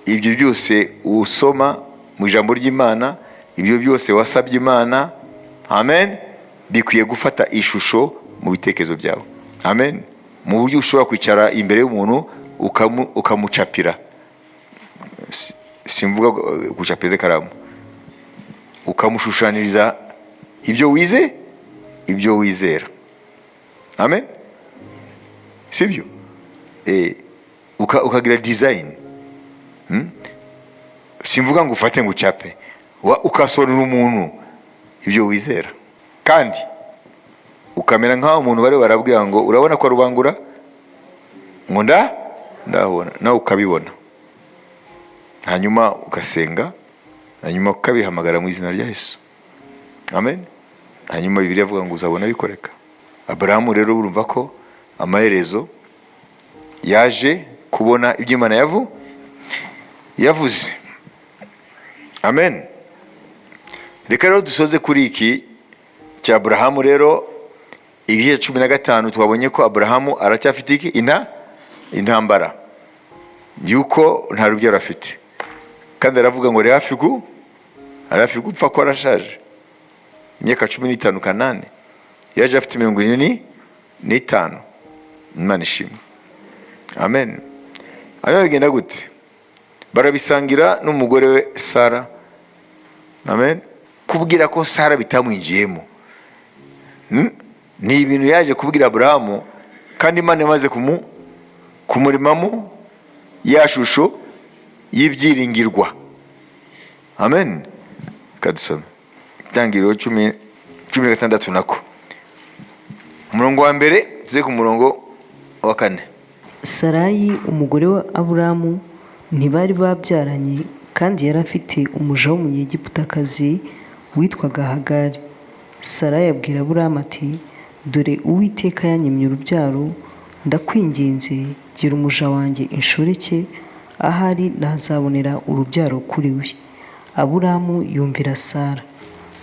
ibyo byose usoma mu ijambo ry'Imana, ibyo byose wasabye Imana, amen, bikwiye gufata ishusho mu bitekerezo byawe. Amen. Mu buryo ushobora kwicara imbere y'umuntu ukamucapira, simvuga gucapira ikaramu, ukamushushaniriza ibyo wize, ibyo wizera. Amen. Sibyo? Ukagira design. Simvuga ngo ufate ngo ucape, ukasobanurira umuntu ibyo wizera, kandi ukamera nk'aho umuntu bari barabwira ngo urabona ko rubangura ngo ndabona, nawe ukabibona, hanyuma ugasenga, hanyuma ukabihamagara mu izina rya Yesu. Amen. Hanyuma Bibiliya avuga ngo uzabona bikoreka. Aburahamu rero urumva ko amaherezo yaje kubona ibyo Imana yavuze. Amen. Reka rero dusoze kuri iki cya Aburahamu. Rero igihe 15 twabonye ko Aburahamu aracyafite iki intambara yuko nta rubyaro afite, kandi aravuga ngo ari hafi gupfa ko arashaje. Imyaka 15 Kanani yaje afite 45. Imana ishimwe. Amen. Ayo bigenda gute? Barabisangira n'umugore we Sara. Amen. Kubwira ko Sara bitamwinjiyemo, ni ibintu yaje kubwira Aburahamu, kandi Imana yamaze kumurimamo ya shusho y'ibyiringirwa. Amen. Kadusome Itangiriro 16 nako umurongo wa mbere ze ku murongo wa 4. Sarayi umugore wa Aburamu ntibari babyaranye, kandi yari afite umuja w'umunyegiputakazi witwaga Hagari. Sarayi abwira Aburamu ati, dore Uwiteka yanyimye urubyaro, ndakwinginze gira umuja wanjye inshoreke, ahari ntazabonera urubyaro kuri we. Aburamu yumvira Sara.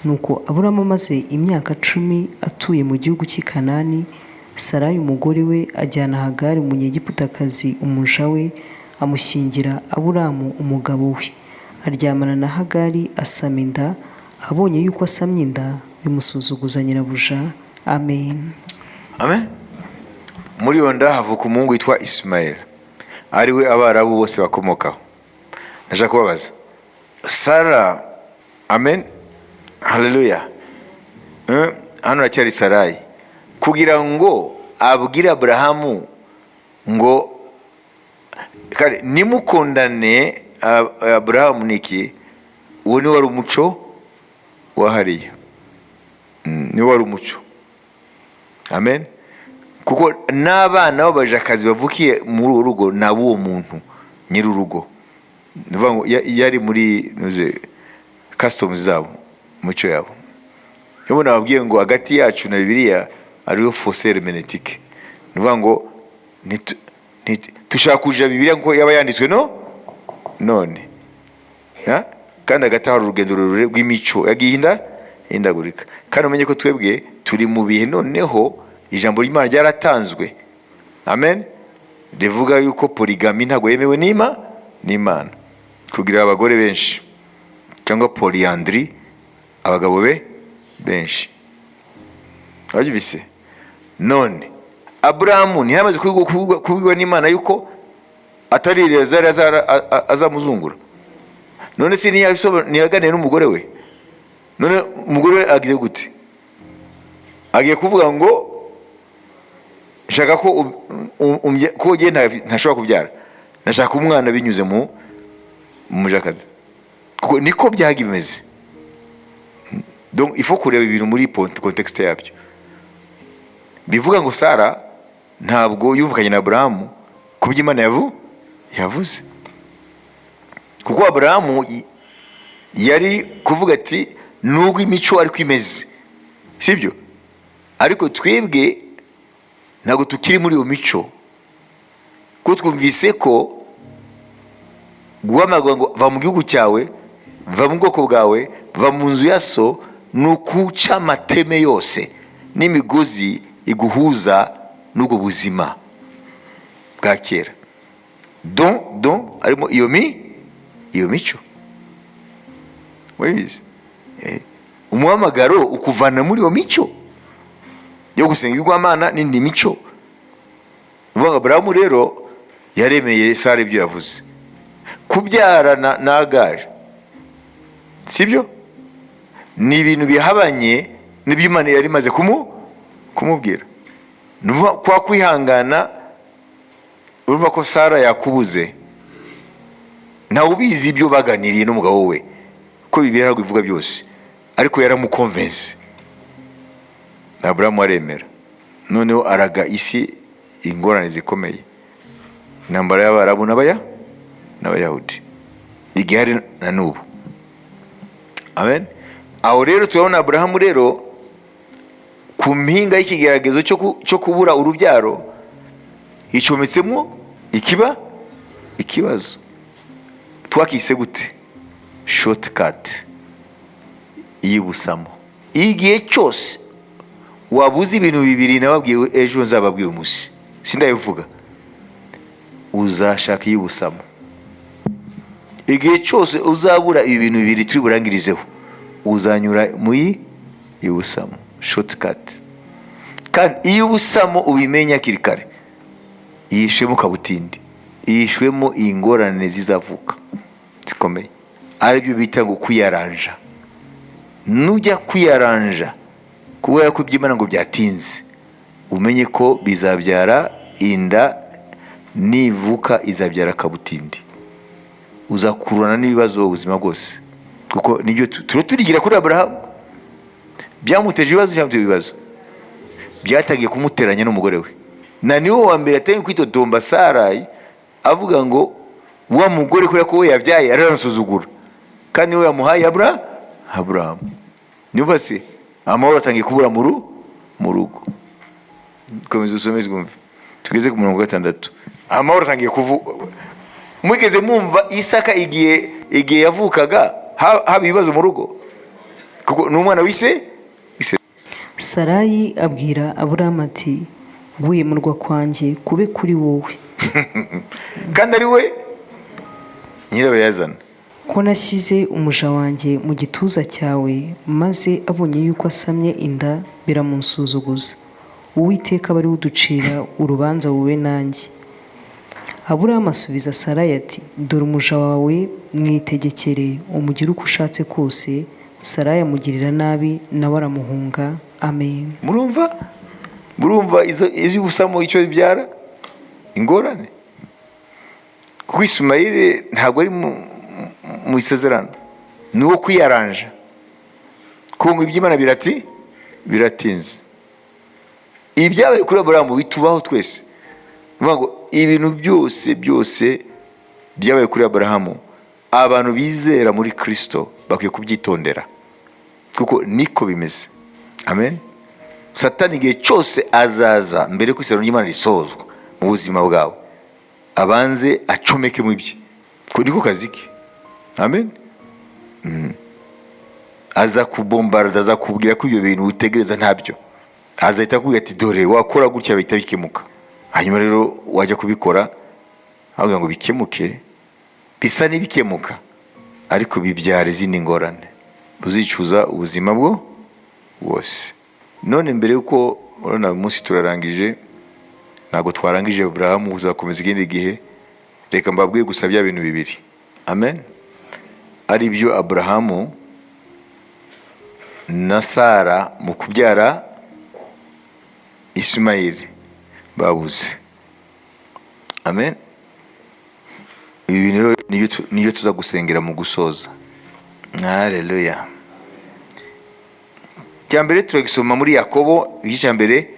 Nuko Aburamu amaze imyaka 10 atuye mu gihugu cy'i Kanani, Sarayi umugore we ajyana Hagari umunyegiputakazi umuja we, amushyingira Aburamu umugabo we. Aryamana na Hagari, asama inda. Abonye yuko asamye inda, bimusuzuguza nyirabuja. Amen. Amen. Muri iyo nda havuka umuhungu witwa Ismael, ari we Abarabu bose bakomokaho. Naje kubabaza Sara. Amen. Haleluya. Hano racyari Sarayi kugira ngo abwire Aburahamu ngo kare nimukundane. Aburahamu niki? Uwo ni wari umuco wahariye, ni wari umuco. Amen. Kuko n'abana b'abajakazi bavukiye muri urugo nabo muntu nyiri urugo, ndavuga yari muri customs zabo, muco yabo. Yabo nababwiye ngo hagati yacu na Bibiliya ariyo fossé herménétique, ndavuga ngo tushaka kuja Bibiliya ngo yaba yanditswe none kandi hagati hari urugendo rurerure rw'imico yagiye hindagurika. Kandi umenye ko twebwe turi mu bihe noneho ijambo ry'Imana ryaratanzwe. Amen. Rivuga yuko polygamy ntago yemewe n'Imana, kugira abagore benshi, cyangwa polyandry, abagabo benshi. Wajibise none Aburahamu ntiyamaze kubwirwa n'Imana yuko atari Eleyazari azamuzungura. None si ntiyaganire n'umugore we. None umugore we agize gute? Agiye kuvuga ngo nshaka ko ugiye ntashobora kubyara, nashaka umwana binyuze mu mujakazi. Kuko niko byaga bimeze. Donc il faut kureba ibintu muri contexte yabyo. bivuga ngo Sara ntabwo yumvikanye na Aburahamu ku byo Imana yavuze, kuko Aburahamu yari kuvuga ati nubwo imico ariko imeze, sibyo, ariko twebwe ntabwo tukiri muri iyo mico, kuko twumvise ko guhamagarwa ngo va mu gihugu cyawe, va mu bwoko bwawe, va mu nzu ya so, ni ukuca amateme yose n'imigozi iguhuza n'ubwo buzima bwa kera. Don harimo iyo mico. Wabizi? Umuhamagaro ukuvana muri iyo mico yo gusenga ibigwamana n'indi mico. Uvuga Aburahamu rero yaremeye Sara ibyo yavuze, kubyara na Agari, sibyo, ni ibintu bihabanye n'ibyo Imana yari imaze kumubwira. Nuvuga kwa kwihangana, urumva ko Sara yakubuze, ntawe ubizi ibyo baganiriye n'umugabo we, ko Bibiliya ntabwo ivuga byose, ariko yaramukonvense. Aburahamu aremera, noneho araga isi ingorane zikomeye, intambara y'Abarabu n'Abayahudi igihari na n'ubu. Amen. Aho rero turabona Aburahamu rero ku mpinga y'ikigeragezo cyo kubura urubyaro icometsemo ikibazo twakise gute? Shortcut y'ibusamo. Igihe cyose wabuze ibintu bibiri nababwiwe ejo nzababwiye umunsi, sindabivuga, uzashaka y'ibusamo. Igihe cyose uzabura ibi bintu bibiri turi burangirizeho, uzanyura mu y'ibusamo, shortcut. Kandi iyo ubusamo ubimenya hakiri kare, yishwemo kabutindi, yishwemo ingorane zizavuka zikomeye, aribyo bita ngo kwiyaranja. Nujya kwiyaranja kubera ko iby'Imana ngo byatinze, umenye ko bizabyara inda, nivuka izabyara kabutindi, uzakururana n'ibibazo ubuzima bwose. Kuko nibyo turigira kuri Aburahamu, byamuteje ibibazo cyangwa ibibazo byatangiye kumuteranya n'umugore we, na niwo wa mbere atangiye kwitotomba Sarayi avuga ngo wa mugore kubera ko we yabyaye aransuzugura, kandi niwe yamuhaye Aburahamu. Niba se amahoro atangiye kubura mu rugo. Komeza usome twumve, tugeze ku 6. Amahoro atangiye kuvuga. Mwigeze mwumva Isaka igihe yavukaga haba ibibazo mu rugo? Kuko ni umwana wise. Sarayi abwira Aburahamu ati guhemurwa kwanjye kube kuri wowe kandi ari we nyirabayazana, ko nashyize umuja wanjye mu gituza cyawe, maze abonye yuko asamye inda biramunsuzuguza. Uwiteka aba ari we uducira urubanza wowe nanjye. Aburahamu asubiza Sarayi ati dore umuja wawe mwitegekere, umugire uko ushatse kose. Sarayi amugirira nabi, nawe aramuhunga. Amen. Murumva izi ubusamo icyo bibyara ingorane. Kuko Ismaili ntabwo ari mu isezerano, ni uwo kwiyaranja, kuko iby'Imana biratinze. Ibyabaye kuri Aburahamu bitubaho twese. Ngo ibintu byose byabaye kuri Aburahamu, abantu bizera muri Kristo bakwiye kubyitondera, kuko niko bimeze. Amen. Satani igihe cyose azaza mbere ko isezerano ry'Imana risozwa mu buzima bwawe, abanze acomeke mu bye, niko kazi ke. Amen. Aza kubombarda, aza kubwira ko ibyo bintu utegereza ntabyo, azahita akubwira ati dore wakora gutya bihita bikemuka. Hanyuma rero wajya kubikora avuga ngo bikemuke, bisa n'ibikemuka, ariko bibyara izindi ngorane, uzicuza ubuzima bwose. None mbere yuko urabona umunsi turarangije, ntabwo twarangije Aburahamu, uzakomeza ikindi gihe. Reka mbabwiye gusa bya bintu bibiri. Amen. Ari byo Aburahamu na Sara mu kubyara Ismaili babuze. Amen. Ibi bintu niyo tuza gusengera mu gusoza. Haleluya. Cyambere turagisoma muri Yakobo igice cya mbere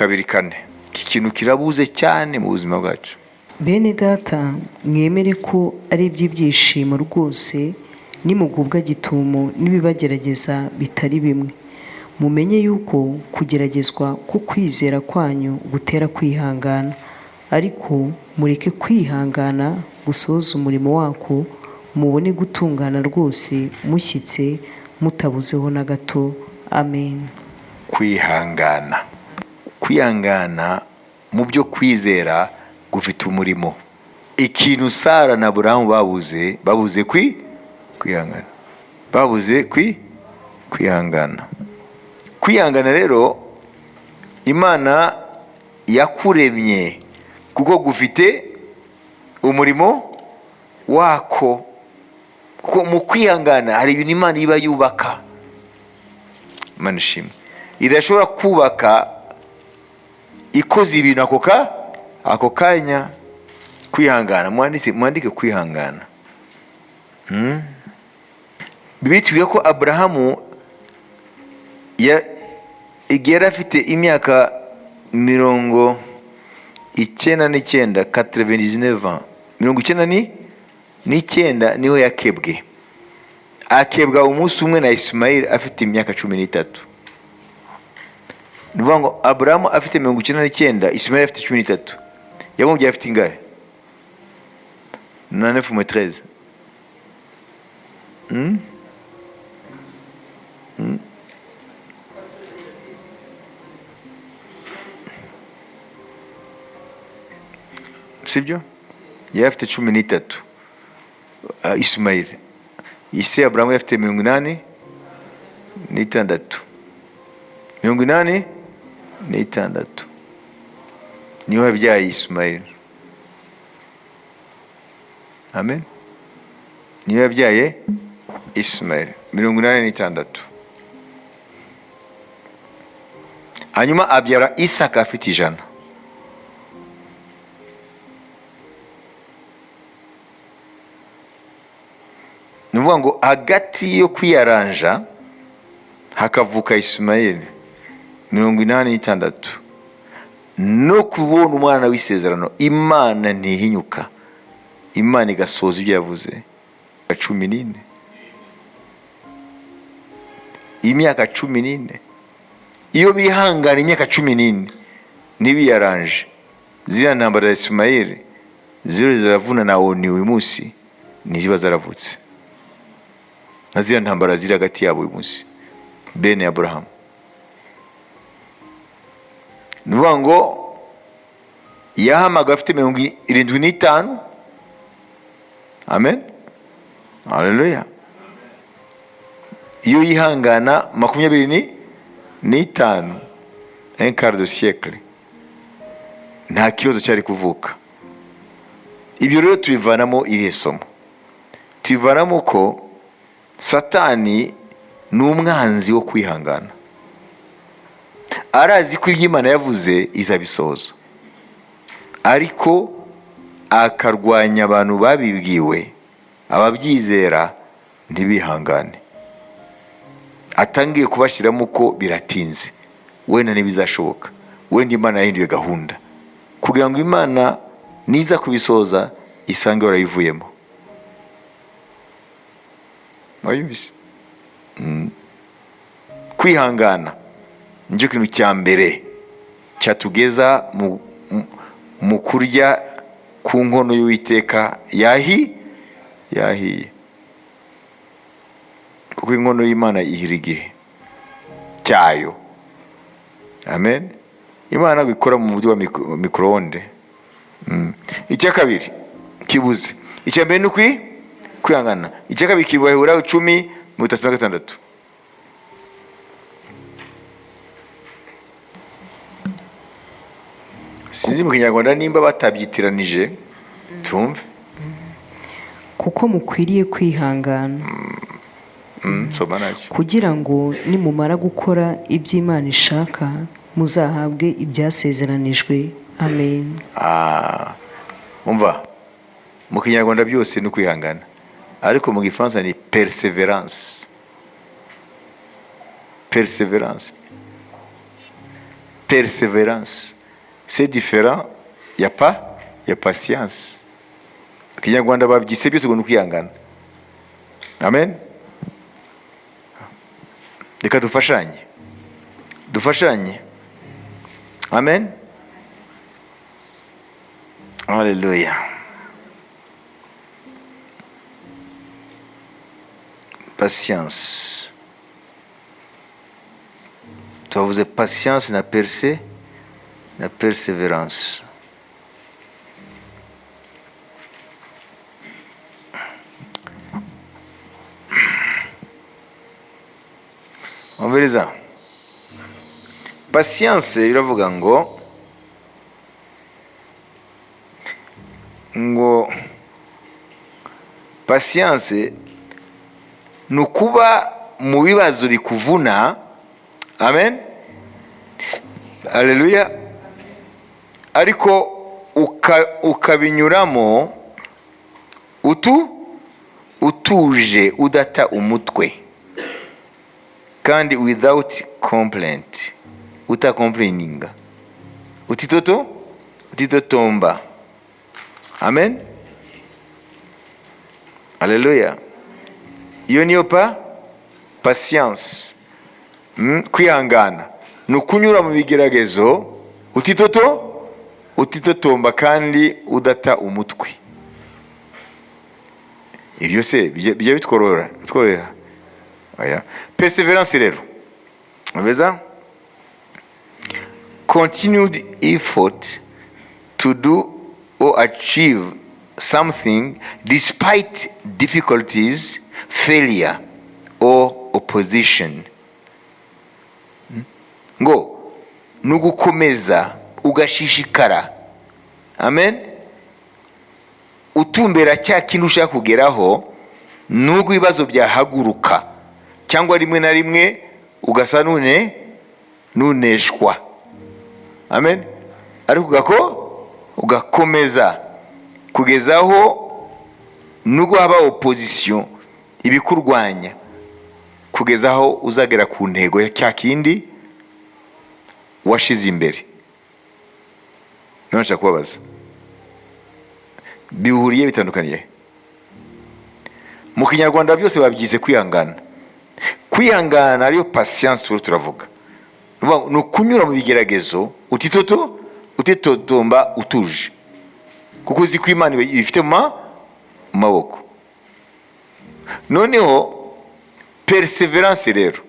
kabiri kane. Iki kintu kirabuze cyane mu buzima bwacu. bene data mwemere ko ari iby'ibyishimo rwose nimugubwa gitumo n'ibibagerageza bitari bimwe. Mumenye yuko kugeragezwa kw'ukwizera kwanyu gutera kwihangana, ariko mureke kwihangana gusohoza umurimo wako, mubone gutungana rwose mushyitse mutabuzeho na gato. Amen. Kwihangana. Kwihangana mu byo kwizera gufite umurimo. Ikintu Sara na Aburahamu babuze kwihangana. Babuze kwihangana. Kwihangana rero Imana yakuremye kuko gufite umurimo wako. Kuko mu kwihangana hari ibintu Imana iba yubaka. Imana ishimwe. Idashobora kubaka ikoze ibintu ako kanya. Kwihangana, mwandike kwihangana. Bibiliya itubwira ko Aburahamu igihe yari afite imyaka 99 99 niho yakebwe. Akebwa umunsi umwe na Ismaili afite imyaka 13. Ni ukuvuga ngo Aburahamu afite 99, Ismaili afite 13. Yamubwiye afite ingahe? 9 moins 13. Sibyo? Yari afite 13. Ismaili. Ise Aburahamu afite 86. 86 niho yabyaye Ismaili. Amen. Niyo yabyaye Ismaili 86. Hanyuma abyara Isaka afite 100. Ni ukuvuga ngo hagati yo kwiyaranja hakavuka Ismaili 86 no kubona umwana w'isezerano. Imana ntihinyuka. Imana igasoza ibyo yavuze. 14. Imyaka 14. Iyo bihangana imyaka 14 ntibiyaranje, ziriya ntambara za Ismaili ziravuna na oni uyu munsi ntiziba zaravutse. Na ziriya ntambara ziri hagati yabo uyu munsi bene Aburahamu. Ni ukuvuga ngo yahamaga afite 75. Amen. Haleluya. Iyo yihangana 25, un quart de siècle, nta kibazo cyari kuvuka. Ibyo rero tubivanamo irihe somo? Tubivanamo ko Satani ni umwanzi wo kwihangana. Arazi ko ibyo Imana yavuze izabisohoza, ariko akarwanya abantu babibwiwe, ababyizera ntibihangane. Atangiye kubashyiramo ko biratinze, wenda ntibizashoboka, wenda Imana yahinduye gahunda, kugira ngo Imana niza kubisohoza isange warayivuyemo. Wayumvise? Kwihangana nicyo kintu cya mbere cyatugeza mu kurya ku nkono y'Uwiteka yahiye. Kuko inkono y'Imana ihira igihe cyayo. Amen. Imana ikora mu buryo wa micro-onde. Icya kabiri kibuze. Icya mbere ni kwihangana. Icya kabiri kibahura 10:36. Sinzi mu Kinyarwanda nimba batabyitiranije tumve. Kuko mukwiriye kwihangana kugira ngo nimumara gukora ibyo Imana ishaka muzahabwe ibyasezeranijwe. Amen. Umva, mu Kinyarwanda byose ni kwihangana, ariko mu Gifaransa ni perseverance. perseverance. C'est différent. Il y a patience. Kinyarwanda babyise byose ngo ni ukwihangana. Amen. Reka dufashanye. Amen. Hallelujah. Patience. Twavuze patience na perseverance. Umviriza. Patience biravuga ngo patience ni ukuba mu bibazo bikuvuna. Amen. Haleluya. Ariko ukabinyuramo utuje, udata umutwe, kandi without complaint, utakomplaininga, utitotomba. Amen. Haleluya. Iyo niyo patience. Kwihangana ni ukunyura mu bigeragezo utitotomba kandi udata umutwe. Ibyo se bijya bitworora. Oya. Perseverance rero, abeza continued effort to do or achieve something despite difficulties, failure or opposition. Ngo nugukomeza ugashishikara. Amen. Utumbera cya kintu ushaka kugeraho nubwo ibibazo byahaguruka, cyangwa rimwe na rimwe ugasa nuneshwa. Amen. Ariko ugakomeza kugezaho nubwo haba opposition, ibikurwanya, kugezaho uzagera ku ntego ya cya kindi washize imbere. None nshaka kubabaza, bihuriye bitandukaniye? Mu Kinyarwanda byose babyize kwihangana. Kwihangana ariyo patience turavuga. Ni ukunyura mu bigeragezo utitotomba, utuje, kuko uzi ko Imana ibifite mu maboko. Noneho perseverance rero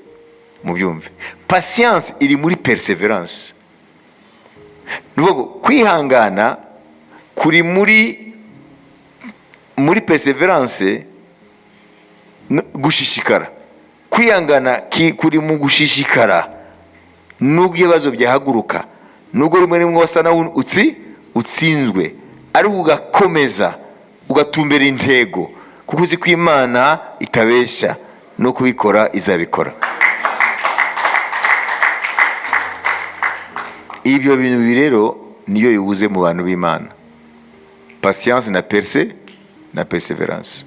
mubyumve, patience iri muri perseverance. Nuvuga kwihangana kuri muri perseverance, gushishikara. Kwihangana kuri mu gushishikara nubwo ibibazo byahaguruka, nubwo rimwe rimwe wasa naho utsinzwe, ari ugakomeza ugatumbera intego, kuko uzi ko Imana itabeshya, no kubikora izabikora. Ibyo bintu rero niyo bibuze mu bantu b'Imana, patience na perseverance.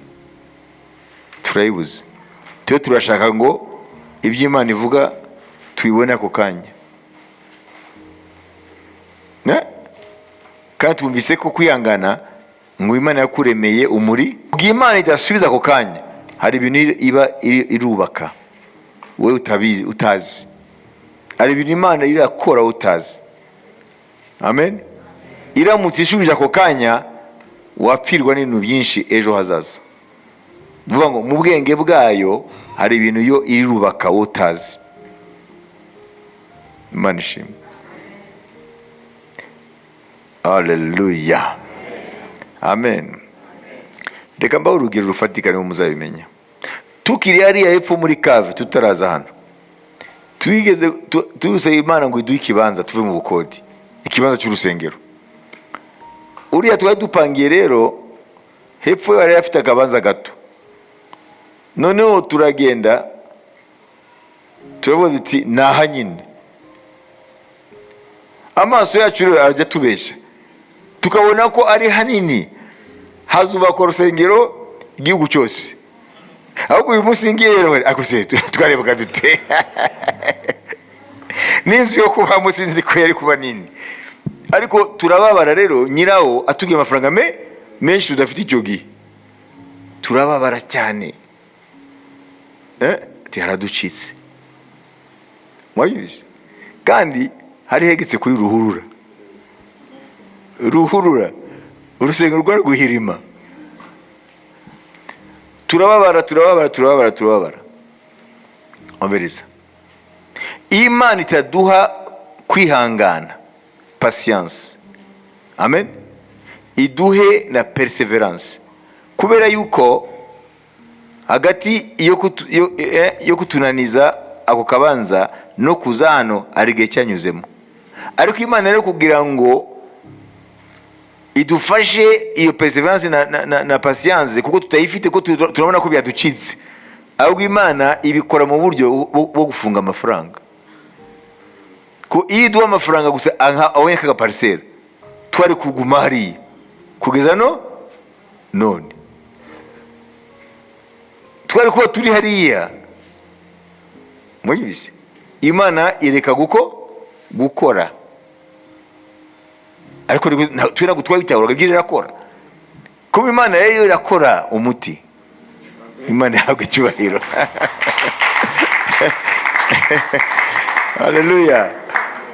Turayibuze. Twe turashaka ngo ibyo Imana ivuga tubibone ako kanya. Kandi twumvise ko kwihangana ngo Imana yakuremeye umuri, Imana idasubiza ako kanya, hari ibintu iba irubaka wowe utazi. Hari ibintu Imana irakora utazi. Amen. Iramutse ishubije ako kanya wapfirwa n'ibintu byinshi ejo hazaza. Vuga ngo mu bwenge bwayo hari ibintu yo irubaka utazi. Imana ishimwe. Hallelujah. Amen. Reka mbaho urugero rufatika niho muzabimenya. Tukiri hariya hepfo muri Kave tutaraza hano, tugeze Imana ngo iduhe ikibanza tuve mu bukodi, ikibanza cy'urusengero. Uriya twari dupangiye rero hepfo yari afite akabanza gato. Noneho turagenda turavuga tuti naha nyine. Amaso yacu rero arajya tubesha, tukabona ko ari hanini hazubakwa urusengero igihugu cyose. Ahubwo uyu munsi ngiye rero akuse twarebaga dute n'inzu yo kubamo sinzi ko yari kuba nini. Ariko turababara rero, nyirawo atubwiye amafaranga menshi tudafite icyo gihe, turababara cyane. Haraducitse, mwabizi. Kandi hari hegetse kuri ruhurura, urusengero rwari guhirima. turababara. Omberiza, Imana itaduha kwihangana, patience, amen, iduhe na perseverance, kubera yuko hagati yo kutunaniza ako kabanza no kuza hano ari igihe cyanyuzemo. Ariko Imana rero kugira ngo idufashe iyo perseverance na patience, kuko tutayifite, ko turabona ko byaducitse, ahubwo Imana ibikora mu buryo bwo gufunga amafaranga. Ko iyo iduha amafaranga gusa abonye ka parcelle, twari kuguma hariya kugeza none twari kuba turi hariya. Mwabizi, Imana ireka gukora, ariko twira gutwa bitahura ibyo irakora. Kuma Imana rero irakora umuti. Imana yahabwa icyubahiro. Haleluya.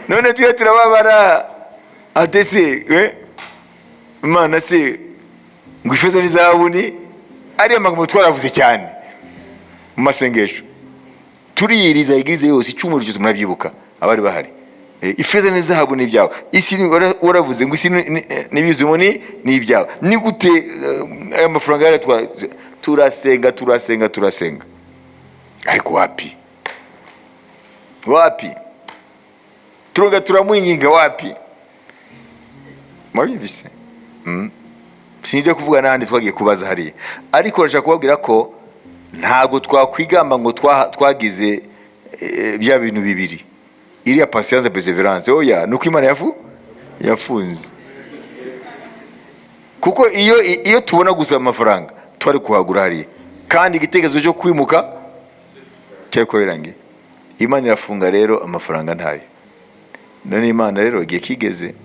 None tuye turababara atese Imana se ngo ifeza n'izahabu ni ari amagambo twaravuze cyane mu masengesho. Turiyiriza igirize yose icyumuro cyose murabyibuka abari bahari. Ifeza n'izahabu ni ibyawe. Isi waravuze ngo isi n'ibizimo ni ibyawe. Ni gute aya mafaranga yari turasenga. Ariko wapi? Turamwinginga wapi? Mwabivise? Sinijya kuvuga n'ahandi twagiye kubaza hariya. Ariko rashaka kubabwira ko ntabwo twakwigamba ngo twagize bya bintu bibiri. Iriya patience, perseverance, oya, nuko Imana yafunze. Kuko iyo tubona gusa amafaranga twari kuhagura hariya, kandi igitekerezo cyo kwimuka cyari birangiye. Imana irafunga rero, amafaranga ntayo. None Imana rero igihe kigeze,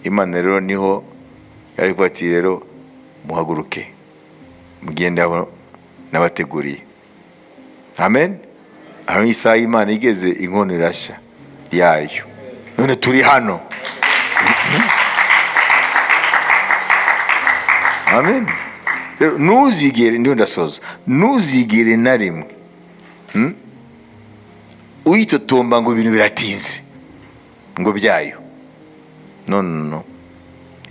Imana rero niho yari kwati rero muhaguruke mugende aho nabateguriye. Amen. Aho isaha Imana igeze, inkono irashya yayo. None turi hano. Amen. Ntuzigere, ndiho ndasoza, ntuzigere na rimwe uyitotomba ngo ibintu biratinze ngo byayo. No.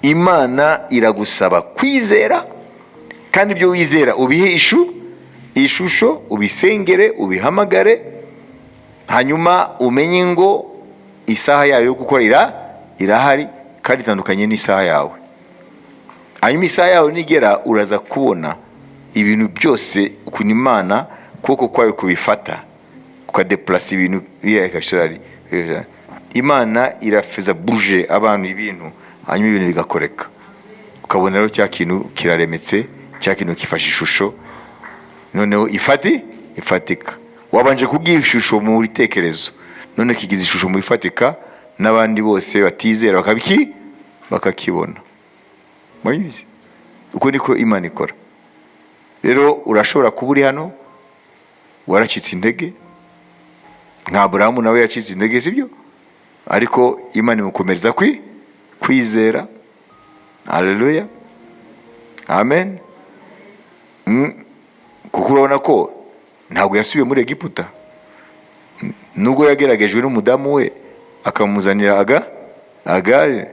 Imana iragusaba kwizera, kandi ibyo wizera ubihe ishusho, ubisengere, ubihamagare, hanyuma umenye ngo isaha yayo yo gukora irahari, kandi itandukanye n'isaha yawe. Hanyuma isaha yawe nigera, uraza kubona ibintu byose ukuntu Imana kuko kwayo kubifata, kukadeplasa ibintu biyakashirari. Imana irafeza bouger abantu ibintu, hanyuma ibintu bigakoreka. Ukabona rero cya kintu kiraremetse, cya kintu kifasha ishusho, noneho ifatika. Wabanje kubwira ishusho mu bitekerezo, none kigize ishusho mu ifatika, n'abandi bose batizera bakakibona. Mwabizi? Uko niko Imana ikora. Rero urashobora kuba uri hano waracitse intege, nka Abrahamu nawe yacitse intege, sibyo? Ariko Imana imukomereza kwizera. Haleluya. Amen. Kuko urabona ko ntabwo yasubiye muri Egiputa, nubwo yageragejwe n'umudamu we akamuzanira Agari,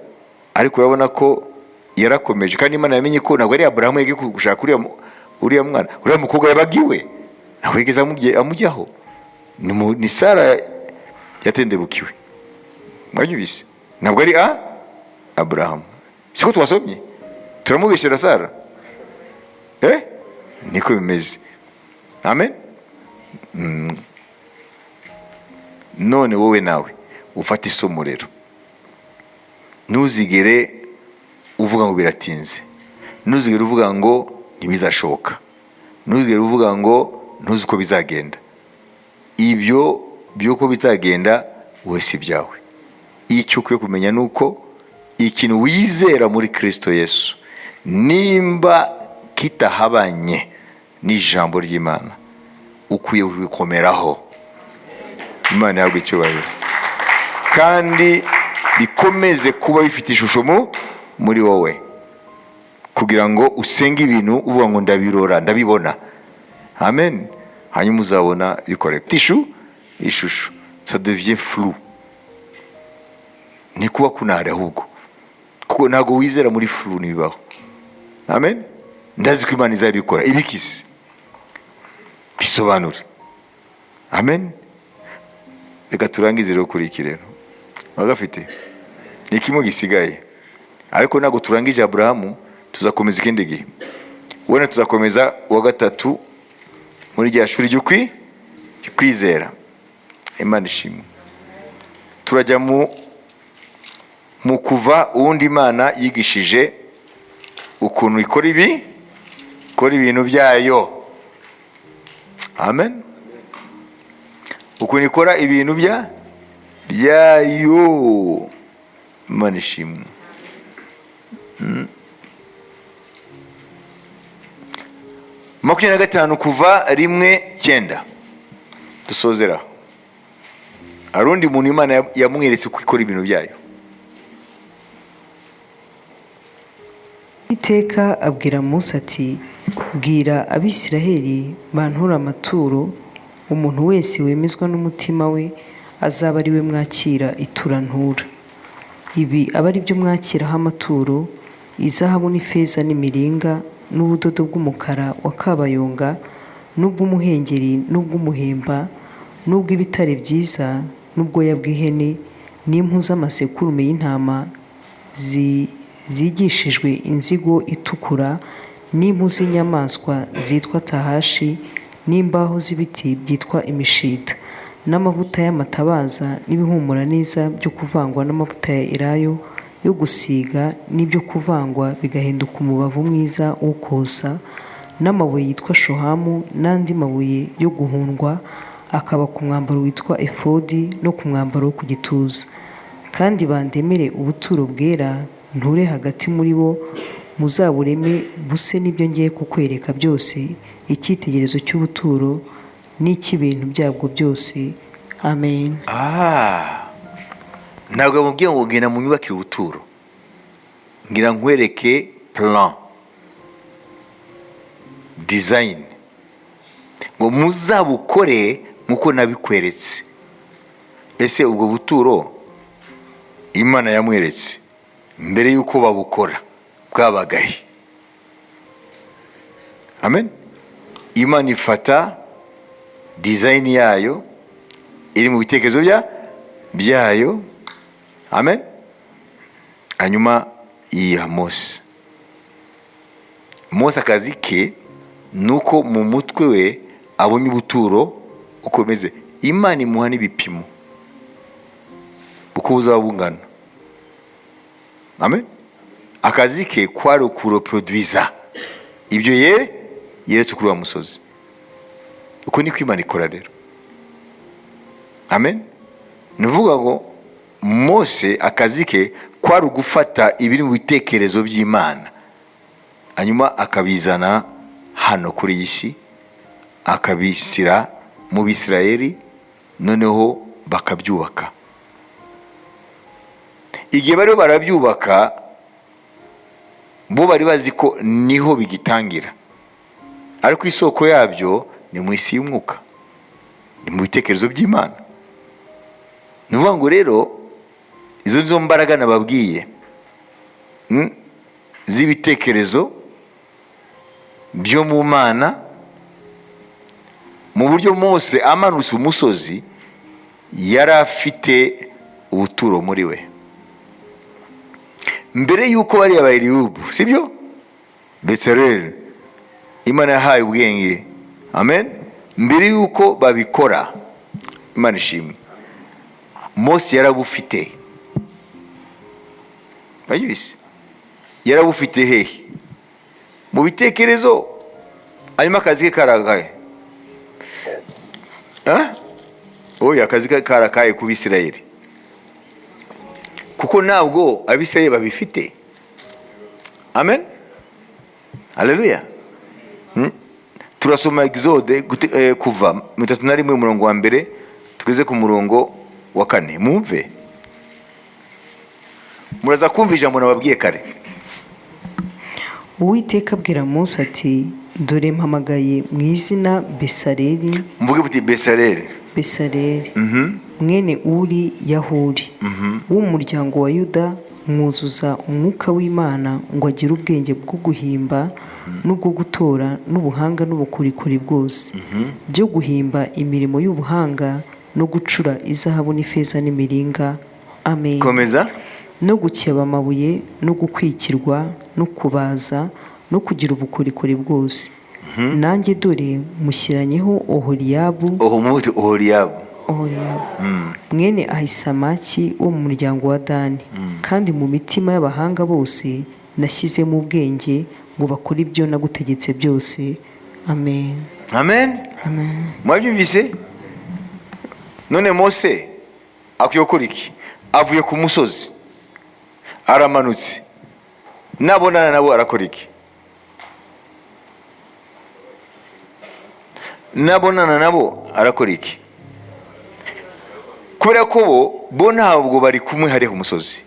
ariko urabona ko yarakomeje. Kandi Imana yamenye ko ntabwo ari Abrahamu yagiye gushaka uriya mwana, uriya mukobwa yabagiwe ntabwo yigeze amujyaho, ni Sara yatendebukiwe. Mwajubise, ntabwo ari Abrahamu. Siko twasomye turamubeshera Sara, niko bimeze. Amen. None wowe nawe ufata isomo rero, ntuzigere uvuga ngo biratinze, ntuzigere uvuga ngo ntibizashoboka, ntuzigere uvuga ngo ntuzi uko bizagenda. Ibyo byuko bizagenda wowe si ibyawe. Icyo ukwiye kumenya ni uko ikintu wizera muri Kristo Yesu nimba kitahabanye n'ijambo ry'Imana ukwiye kubikomeraho. Imana yahabwa icyubahiro kandi bikomeze kuba bifite ishusho muri wowe, kugira ngo usenge ibintu uvuga ngo ndabirora ndabibona. Amen. Hanyuma uzabona bikore ishusho ça devient flou. Ni kuba kunara ahubwo, kuko ntabwo wizera muri flou nibibaho. Amen. Ndazi ko Imana izabikora ibikisi bisobanure. Amen. Reka turangize rero kuri iki rero bagafite ni kimwe gisigaye, ariko ntabwo turangije Aburahamu, tuzakomeza ikindi gihe. Wenda tuzakomeza uwa gatatu muri rya shuri kwizera. Imana ishimwe. Turajya mu kuva uwundi Imana yigishije ukuntu ikora ibintu byayo. Amen. Ukuntu ikora ibintu byayo. Imana ishimwe. 25 kuva 1:9 dusozera. Arundi muntu Imana yamweretse uko ikora ibintu byayo. Iteka abwira Musa ati, bwira Abisiraheli bantura amaturo, umuntu wese wemezwa n'umutima we azaba ari we mwakira iturantura. Ibi aba ari byo mwakiraho amaturo: izahabu n'ifeza n'imiringa n'ubudodo bw'umukara wa kabayonga n'ubw'umuhengeri n'ubw'umuhemba n'ubw'ibitare byiza n'ubwoya bw'ihene n'impu z'amasekurume y'intama zigishijwe inzigo itukura n'impu z'inyamaswa zitwa tahashi n'imbaho z'ibiti byitwa imishita n'amavuta y'amatabaza n'ibihumura neza byo kuvangwa n'amavuta ya elayo yo gusiga n'ibyo kuvangwa bigahinduka umubavu mwiza wo kosa n'amabuye yitwa shohamu n'andi mabuye yo guhundwa akaba ku mwambaro witwa efodi no ku mwambaro wo ku gituza. Kandi bandemere ubuturo bwera nture hagati muri bo, muzabureme buse n'ibyo ngiye kukwereka byose, icyitegererezo cy'ubuturo n'icy'ibintu byabwo byose. Amen. Ntabwo mubwiye ngo genda mu nyubakire ubuturo, ngira nkwereke plan design ngo muzabukore nkuko nabikweretse. Ese ubwo buturo Imana yamweretse mbere yuko babukora bwabagahe? Amen. Imana ifata design yayo iri mu bitekerezo byayo. Amen. Hanyuma yiha Mose. Mose akazi ke nuko mu mutwe we abonye ubuturo uko bimeze. Imana imuha n'ibipimo uko buzaba bungana. Amen. Akazi ke kwari ukuroproduiza ibyo yeretse kuri wa musozi. Uko niko Imana ikora rero. Amen. Nuvuga ngo Mose akazi ke kwari gufata ibiri mu bitekerezo by'Imana hanyuma akabizana hano kuri iyi si, akabisira mu Bisirayeli, noneho bakabyubaka. Igihe bari barabyubaka bo bari bazi ko niho bigitangira, ariko isoko yabyo ni mu isi y'umwuka, ni mu bitekerezo by'Imana. Nuvuga ngo rero izo nizo mbaraga nababwiye z'ibitekerezo byo mu Mana, mu buryo Mose amanutse umusozi yari afite ubuturo muri we. Mbere yuko bari abayiriyubu, sibyo? Betsaleli Imana yahaye ubwenge. Amen. Mbere yuko babikora, Imana ishimwe, Mose yarabufite. Bayibise yarabufite hehe? Mu bitekerezo. Hanyuma akazi ke karakaye. Oya, akazi ke karakaye ku Bisirayeli. kuko ntabwo abisirayeli babifite. Amen, haleluya. Turasoma Exode kuva 31 umurongo wa mbere tugeze ku murongo wa 4. Mumve, muraza kumva ijambo nababwiye kare. Uwiteka abwira Mose ati dore mpamagaye mu izina Besaleli. Mvuge buti Besaleli. Besaleli mwene Uri Yahuri w'umuryango wa Yuda, mwuzuza umwuka w'Imana ngo agire ubwenge bwo guhimba n'ubwo gutora n'ubuhanga n'ubukorikori bwose byo guhimba imirimo y'ubuhanga no gucura izahabu n'ifeza n'imiringa. Amen. Komeza. No gukeba amabuye no gukwikirwa no kubaza no kugira ubukorikori bwose. Nanjye dore mushyiranyeho Oholiyabu. Oholiyabu mwene Ahisamaki wo mu muryango wa Dani. Kandi mu mitima y'abahanga bose nashyizemo ubwenge ngo bakore ibyo nagutegetse byose. Amen. Amen. Amen. Mwabyumvise? None Mose akwiye gukora iki? Avuye ku musozi, aramanutse, nabonana nabo arakora iki? Nabonana nabo arakora iki? Kubera ko bo ntabwo bari kumwe hariya ku musozi.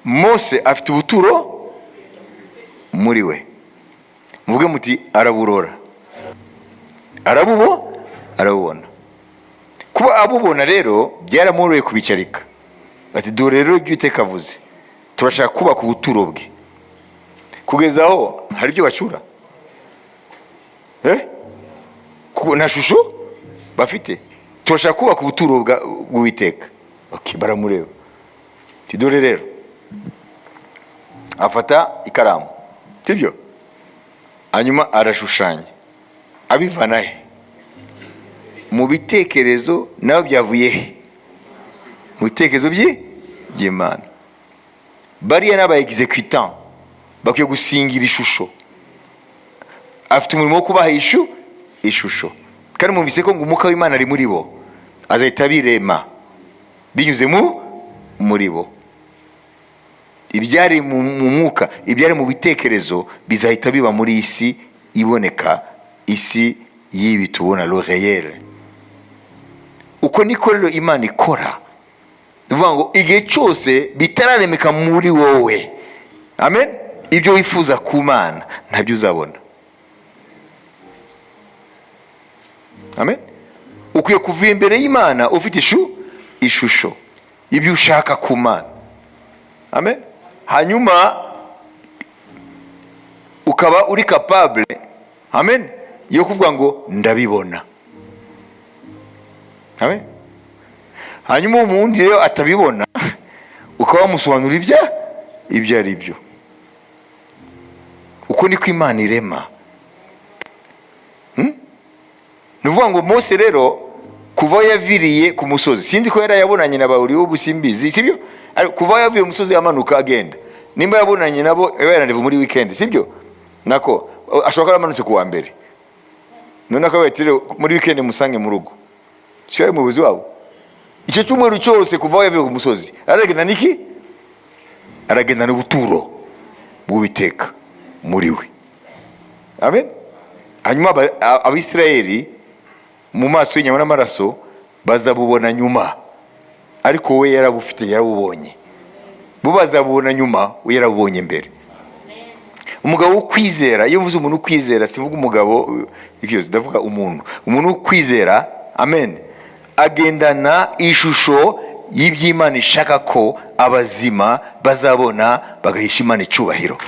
Mose afite ubuturo muri we. Muvuge muti araburora. Arabubona. Kuba abubona rero byaramworoheye kubicarika. Ati dore rero Uwiteka avuze, turashaka kubaka ubuturo bwe. Kugeza aho hari ibyo bacura. Kuko nta shusho bafite. Turashaka kubaka ubuturo bw'Uwiteka. Okay, baramureba. Ati dore rero. Afata ikaramu. Sibyo? Hanyuma arashushanya. Abivana he? Mu bitekerezo naho byavuye he? Mu bitekerezo by'Imana. Bariya n'aba-exécutant bakwiye gusingira ishusho. Afite umurimo wo kubaha ishusho. Kandi mwumvise ko ngo umwuka w'Imana ari muri bo, azahita birema binyuze muri bo. Ibyari mu mwuka, ibyari mu bitekerezo bizahita biba muri isi iboneka, isi y'ibi tubona, le réel. Uko niko rero Imana ikora. Uvuga ngo igihe cyose bitararemeka muri wowe, amen, ibyo wifuza ku Mana ntabyo uzabona. Amen. Ukwiye kuva imbere y'Imana ufite ishusho ibyo ushaka ku Mana. Amen. Hanyuma ukaba uri capable, amen, yo kuvuga ngo ndabibona. Amen. Hanyuma umuntu rero atabibona ukaba wamusobanurira ibyo ari byo. Uko niko Imana irema. Nuvuga ngo Mose rero kuva yaviriye ku musozi, sinzi ko yarayabonanye na Bahuri w'ubusimbizi, sibyo? Kuva yavuye umusozi amanuka agenda, nimba yabonanye nabo yarandivu muri weekend, sibyo? Nako ashobora aramanutse ku wa mbere, none akabatire muri weekend musange mu rugo, cyo mu buzi wabo. Icyo cyumweru cyose kuva yavuye ku musozi aragenda niki? Aragenda n'ubuturo bw'Uwiteka muri we. Amen. Hanyuma Abisirayeli mu maso y'inyama n'amaraso bazabubona nyuma, ariko we yarabufite, yarabubonye. Bo bazabubona nyuma, we yarabubonye mbere. Umugabo wo kwizera, iyo mvuze umuntu ukwizera sivuga umugabo ikiyo, ndavuga umuntu wo kwizera, amen, agendana ishusho y'iby'Imana ishaka ko abazima bazabona bagahisha Imana icyubahiro.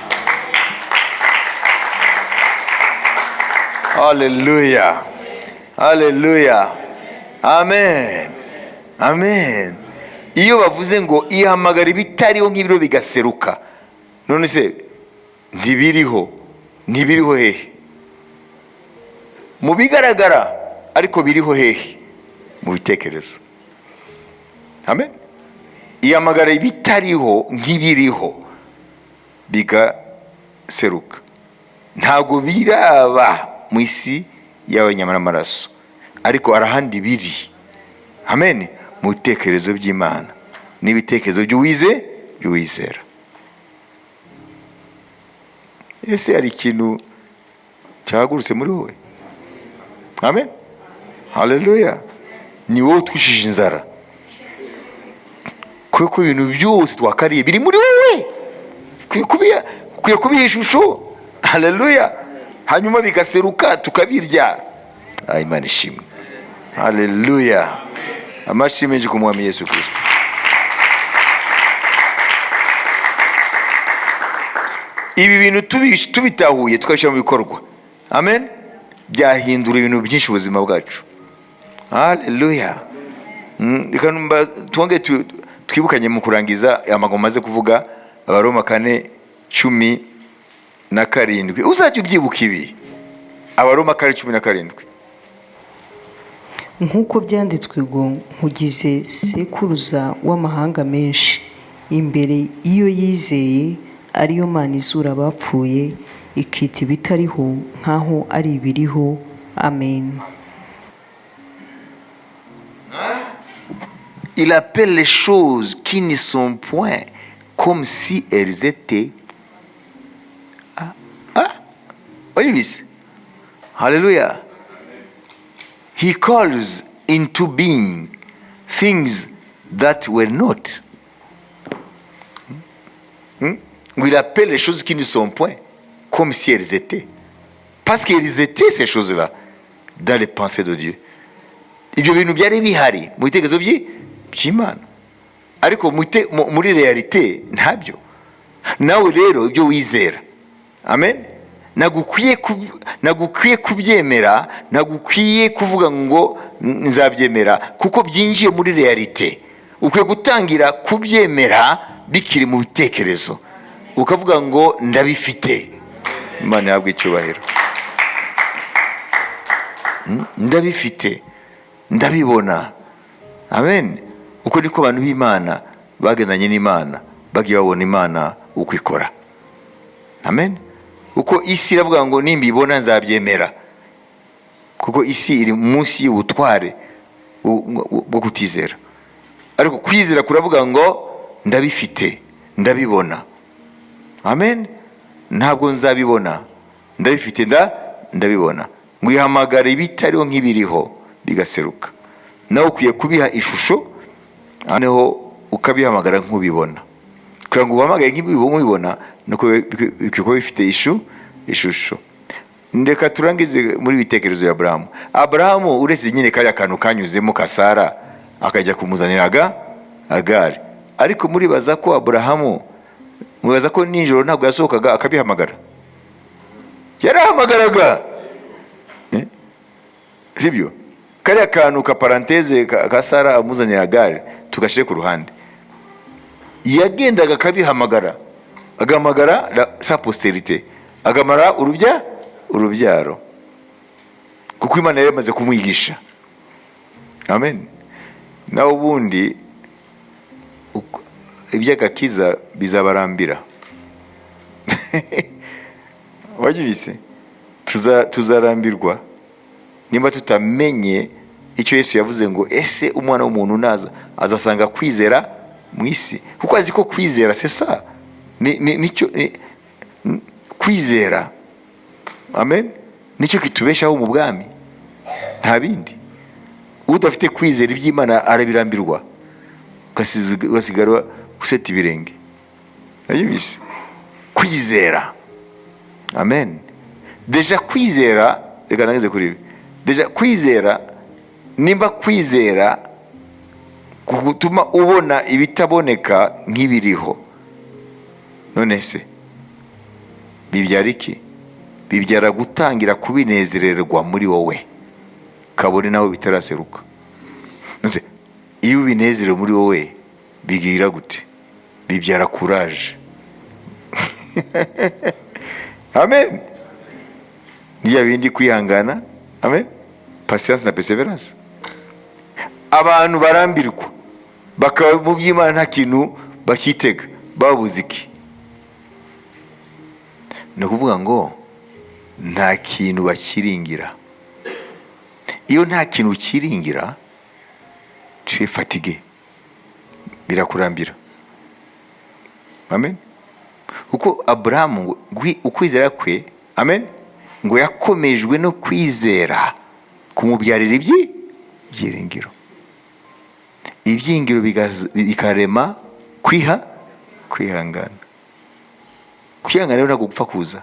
Hallelujah. Hallelujah. Amen. Amen. Iyo bavuze ngo ihamagara ibitariho nk'ibiro bigaseruka, none se ntibiriho hehe? Mu bigaragara ariko biriho hehe? Mu bitekerezo. Amen. Ihamagara ibitariho nk'ibiriho bigaseruka. Ntago biraba mu isi y'abanyama n'amaraso, ariko arahandi biri. Amen. Mu bitekerezo by'Imana. n'ibitekerezo by'uwizera. Ese hari ikintu cyahagurutse muri wowe? Amen, haleluya. Ni wowe twishije inzara, kuko ibintu byose twakariye biri muri wowe. Kwiye kubiha ishusho, haleluya, hanyuma bigaseruka tukabirya. Imana ishimwe, haleluya. Amashyi menshi ku mwami Yesu Kristo. Ibi bintu tubitahuye tukabishyira mu bikorwa, amen, byahindura ibintu byinshi ubuzima bwacu. Haleluya. Twongere twibukanye mu kurangiza amagambo maze kuvuga, Abaroma 4:17. Uzajya ubyibuka ibi, Abaroma 4:17. Nk'uko byanditswe ngo nkugize sekuruza w'amahanga menshi, imbere iyo yizeye ariyo Mana izura abapfuye, ikita ibitariho nk'aho ari ibiriho. Amen. Il appelle les choses qui ne sont point comme si elles étaient. Voyez-vous? Hallelujah. He calls into being things that were not. Il appelle les choses qui ne sont point comme si elles étaient. Parce qu'elles étaient ces choses-là dans les pensées de Dieu. Ibyo bintu byari bihari mu bitekerezo by'Imana, ariko muri realite ntabyo. Nawe rero ibyo wizera, amen, nagukwiye kubyemera, nagukwiye kuvuga ngo nzabyemera, kuko byinjiye muri realite. Ukwiye gutangira kubyemera bikiri mu bitekerezo, ukavuga ngo ndabifite. Imana yabwe icyubahiro. Ndabifite, ndabibona. Amen. Uko niko abantu b'Imana bagendanye n'Imana bagiye babona Imana uko ikora. Amen. Uko isi iravuga ngo nimbibona nzabyemera, kuko isi iri munsi y'ubutware bwo kutizera. Ariko kwizera kuravuga ngo ndabifite, ndabibona. Amen. Ntabwo nzabibona, ndabifite, ndabibona. Ngwihamagara ibitariho nk'ibiriho bigaseruka. Nawe ukwiye kubiha ishusho, noneho ukabihamagara nk'ubibona. Kugira ngo uhamagare nk'ubibona, nuko bikwiye bifite ishusho. Ndeka turangize muri bitekerezo ya Abrahamu. Abrahamu uretse nyine kari akantu kanyuzemo kasara akajya kumuzanira Agari. Ariko muribaza ko Abrahamu, muribaza ko nijoro ntabwo yasohokaga akabihamagara? Yarahamagaraga. Sibyo? Kari akantu ka paranteze ka Sara amuzanira Agari tugashyire ku ruhande. Yagendaga akabihamagara, agahamagara sa posterite, agamara urubyaro, kuko Imana yari yamaze kumwigisha. Amen. Naho ubundi iby'agakiza bizabarambira. Wajibise tuzarambirwa nimba tutamenye icyo Yesu yavuze ngo ese umwana w'umuntu naza azasanga kwizera mu isi, kuko azi ko kwizera sesa nicyo kwizera, amen, nicyo kitubeshaho mu bwami, nta bindi. Udafite kwizera iby'Imana arabirambirwa, ugasigara useta ibirenge. Wajibise kwizera, amen. Deja kwizera, reka nageze kuri ibi. Deja kwizera, nimba kwizera kugutuma ubona ibitaboneka nk'ibiriho, none se bibyara iki? Bibyara gutangira kubinezererwa muri wowe, kabone nawe bitaraseruka. None iyo ubinezerewe muri wowe bigira gute? Bibyara courage. Amen. Niya bindi kwihangana, amen, patience na perseverance. Abantu barambirwa bakaba mu by'Imana nta kintu bakitega, babuze iki? Ni ukuvuga ngo nta kintu bakiringira. Iyo nta kintu ukiringira, tu es fatigué, birakurambira. Amen. Kuko Aburahamu ukwizera kwe, amen, ngo yakomejwe no kwizera kumubyarira ibyiringiro. Ibyiringiro bikarema kwihangana. Kwihangana rero ntabwo gupfa kuza.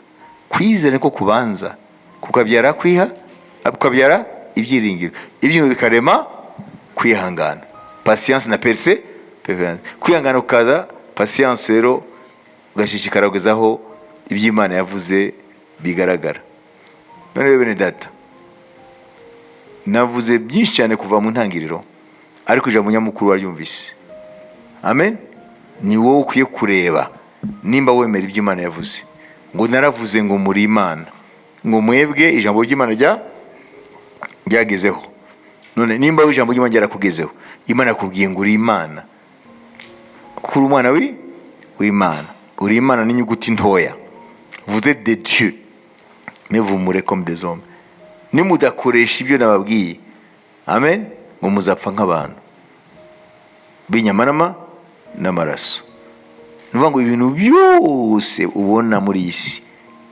Kwizera niko kubanza kukabyara kukabyara ibyiringiro. Ibyiringiro bikarema kwihangana. Patience na perseverance. Kwihangana ukaza patience, rero ugashishikara kugezaho iby'Imana yavuze bigaragara. None bene data, navuze byinshi cyane kuva mu ntangiriro, ariko ijambo nyamukuru waryumvise. Amen. Ni wowe ukwiye kureba nimba wemera iby'Imana yavuze. Ngo naravuze ngo muri Imana, ngo mwebwe ijambo ry'Imana ryagezeho. None nimba ijambo ry'Imana ryarakugezeho, Imana yakubwiye ngo uri Imana, kuri umwana w'Imana. Uri Imana n'inyuguti ntoya. Vous êtes des dieux, mais vous mourrez comme des hommes. Nimudakoresha ibyo nababwiye, amen, ngo muzapfa nk'abantu b'inyama n'amaraso. Nuvuga ngo ibintu byose ubona muri iyi si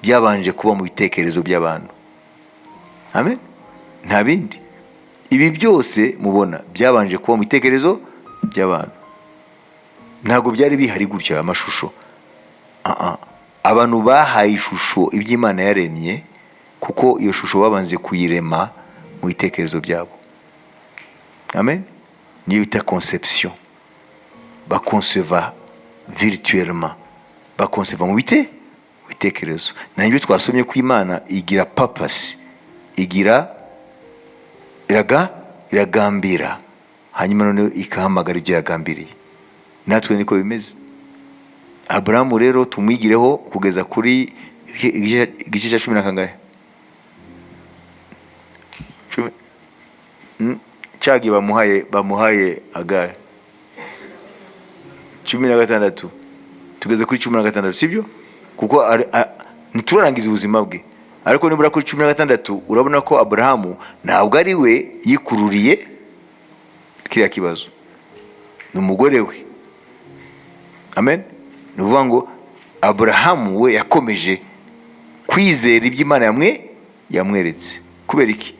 byabanje kuba mu bitekerezo by'abantu. Amen. Nta bindi. Ibi byose mubona byabanje kuba mu bitekerezo by'abantu. Ntabwo byari bihari gutya amashusho. Abantu bahaye ishusho iby'Imana yaremye, kuko iyo shusho babanze kuyirema mu bitekerezo byabo. Amen. Niyo bita conception. Bakonseva virtuellement, bakonseva mu bitekerezo. Nibyo twasomye ko Imana igira purpose, iragambira, hanyuma none ikahamagara ibyo yagambiriye. Natwe niko bimeze. Aburahamu rero tumwigireho kugeza kuri igice cya 10 na kangahe? Cyagi bamuhaye Agari 16, tugeze kuri 16, sibyo? Kuko ntiturarangiza ubuzima bwe, ariko nibura kuri 16 urabona ko Aburahamu ntabwo ari we yikururiye kiriya kibazo, ni umugore we. Amen. Nuvuga ngo Aburahamu we yakomeje kwizera iby'Imana yamweretse. Kubera iki?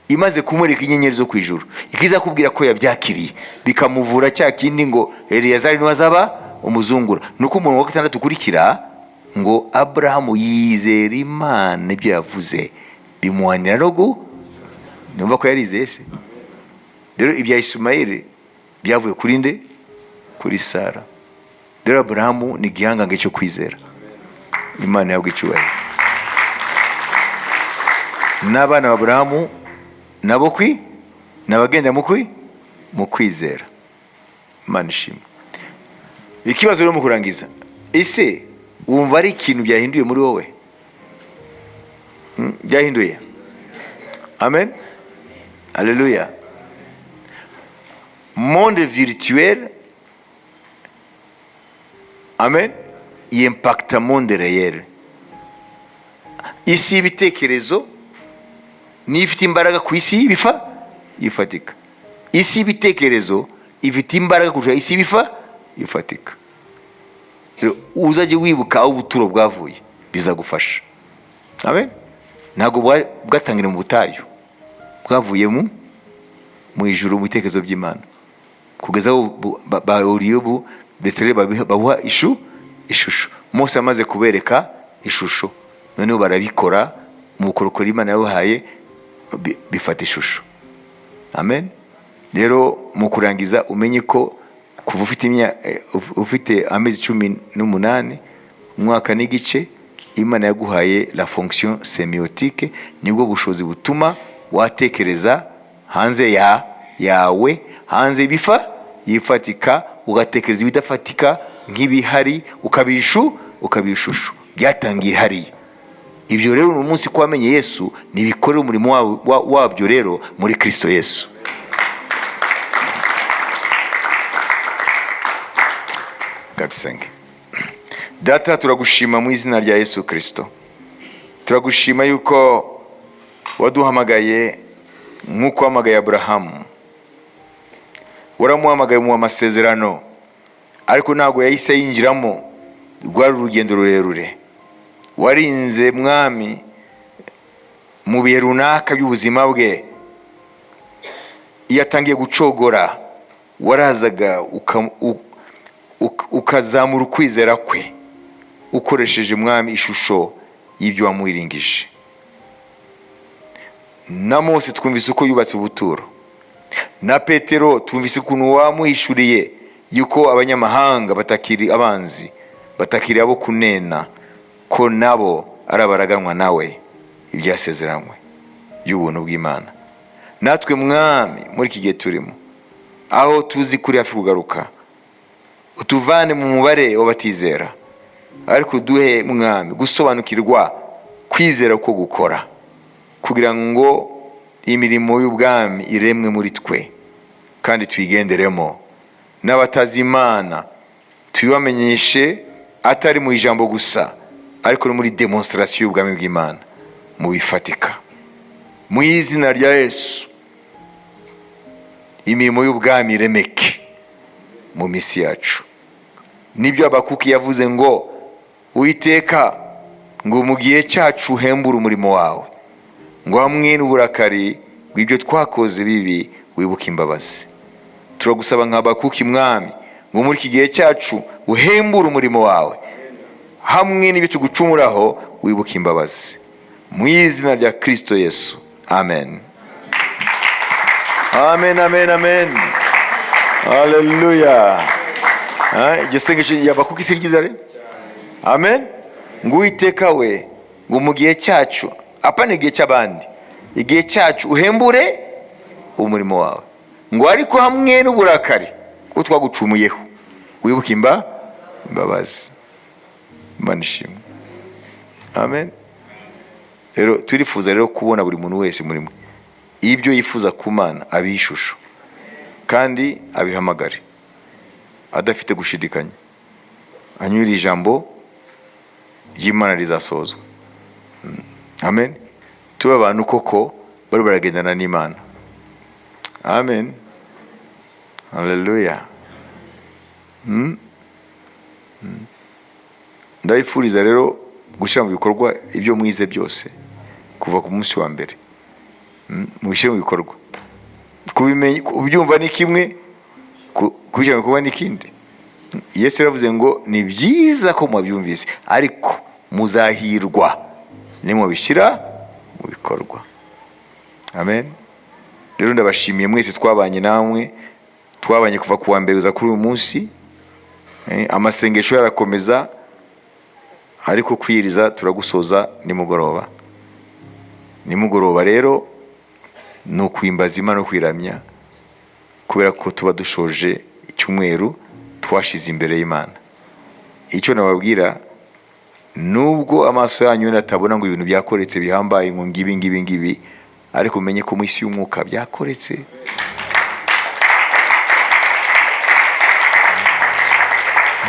Imaze kumurika inyenyeri zo ku ijuru, ikiza kubwira ko yabyakiriye, bikamuvura cya kindi ngo Eliyazari niwe azaba umuzungura. Nuko umuntu wa 6 ukurikira ngo Aburahamu yizera Imana ibyo yavuze bimuhanira no numva ko yarizeye se. Rero ibya Ismaili byavuye kuri nde? Kuri Sara. Rero Aburahamu ni igihangange cyo kwizera. Imana yabwo icyubahiro. N'abana ba Aburahamu nabo nabagenda mu kwizera. Imana ishimwe. Ikibazo rero mu kurangiza, ese wumva ari ikintu byahinduye muri wowe? Byahinduye? Amen. Alléluia. Monde virtuel, amen, impacta monde réel. Isi y'ibitekerezo ni ifite imbaraga ku isi yifatika. Isi y'ibitekerezo ifite imbaraga kurusha isi yifatika. Uzajye wibuka aho ubuturo bwavuye, bizagufasha. Amen. Ntabwo bwatangira mu butayu, bwavuye mu ijuru, mu bitekerezo by'Imana, kugeza bahuriye ndetse babuha ishusho. Mose amaze kubereka ishusho, noneho barabikora mu bukorokori Imana yabahaye, bifata ishusho. Amen. Rero mu kurangiza umenye ko kuva ufite amezi 18 umwaka n'igice, Imana yaguhaye la fonction sémiotique, nibwo bushobozi butuma watekereza hanze yawe, hanze yifatika, ugatekereza ibidafatika nk'ibihari, ukabishusho byatangiye hariya. Ibyo rero ni umunsi ko wamenye Yesu, nibikorera umurimo wabyo rero muri Kristo Yesu. Gatsenga. Data, turagushima mu izina rya Yesu Kristo. Turagushima yuko waduhamagaye nk'uko wahamagaye Aburahamu. Waramuhamagaye mu amasezerano, ariko ntabwo yahise yinjiramo. Rwari urugendo rurerure. Warinze mwami mu bihe runaka by'ubuzima bwe. Iyo atangiye gucogora, warazaga ukazamura ukwizera kwe ukoresheje mwami ishusho y'ibyo wamwiringije. Na Mose twumvise uko yubatse ubuturo. Na Petero twumvise ukuntu wamuhishuriye yuko abanyamahanga batakiri abanzi, batakiri abo kunena, ko nabo ari abaraganwa nawe ibyasezeranywe y'ubuntu bw'Imana. Natwe mwami muri iki gihe turimo, aho tuzi kuri hafi kugaruka, utuvane mu mubare w'abatizera, ariko duhe mwami gusobanukirwa kwizera uko gukora, kugira ngo imirimo y'ubwami iremwe muri twe kandi tuyigenderemo. N'abatazi Imana tuyibamenyeshe, atari mu ijambo gusa, ariko no muri demonstration y'ubwami bw'Imana mu bifatika. Mu izina rya Yesu, imirimo y'ubwami iremeke mu misi yacu. Nibyo Habakuki yavuze ngo, Uwiteka, ngo mu gihe cyacu uhembure umurimo wawe, ngo hamwe n'uburakari bw'ibyo twakoze bibi wibuka imbabazi. Turagusaba nka Habakuki mwami, ngo muri iki gihe cyacu uhembure umurimo wawe, hamwe n'ibyo tugucumuraho wibuka imbabazi. Mu izina rya Kristo Yesu, amen. Amen, amen, amen. Haleluya. Iryo sengesho ya Habakuki si ryiza re? Amen. Ngo Uwiteka we, ngo mu gihe cyacu, apana igihe cy'abandi, igihe cyacu uhembure umurimo wawe, ngo ariko hamwe n'uburakari ko twagucumuyeho wibuka imbabazi. Imana ishimwe. Amen. Rero turifuza rero kubona buri muntu wese muri mwe ibyo yifuza ku Mana abishusho, kandi abihamagare adafite gushidikanya, anyura ijambo ry'Imana rizasozwa. Amen. Tuba abantu koko bari baragendana n'Imana. Amen. Haleluya. Ndabifuriza rero gushyira mu bikorwa ibyo mwize byose kuva ku munsi wa mbere. Mubishyire mu bikorwa. Kubyumva ni kimwe, kubishyira mu bikorwa ni ikindi. Yesu yaravuze ngo ni byiza ko mubyumvise, ariko muzahirwa nimubishyira mu bikorwa. Amen. Rero ndabashimiye mwese twabanye namwe, twabanye kuva ku wa mbere uza kuri uyu munsi. Amasengesho yarakomeza, ariko kwiriza turagusoza nimugoroba. Nimugoroba rero ni ukwimbaza Imana no kwiramya, kubera ko tuba dushoje icyumweru twashize imbere y'Imana. Icyo nababwira, nubwo amaso yanyu natabona ngo ibintu byakoretse bihambaye ngo ngibi, ariko umenye ko mu isi y'umwuka byakoretse.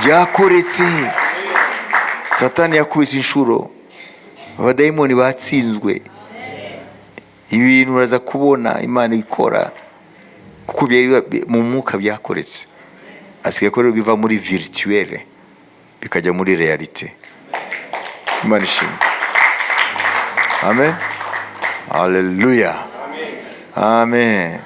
Byakoretse. Satani yakubise inshuro, abadayimoni batsinzwe. Ibintu uraza kubona Imana ikora, kuko mu mwuka byakoretse. Asigaye ko biva muri virtuelle bikajya muri realite. Imana ishimwe. Amen. Haleluya. Amen.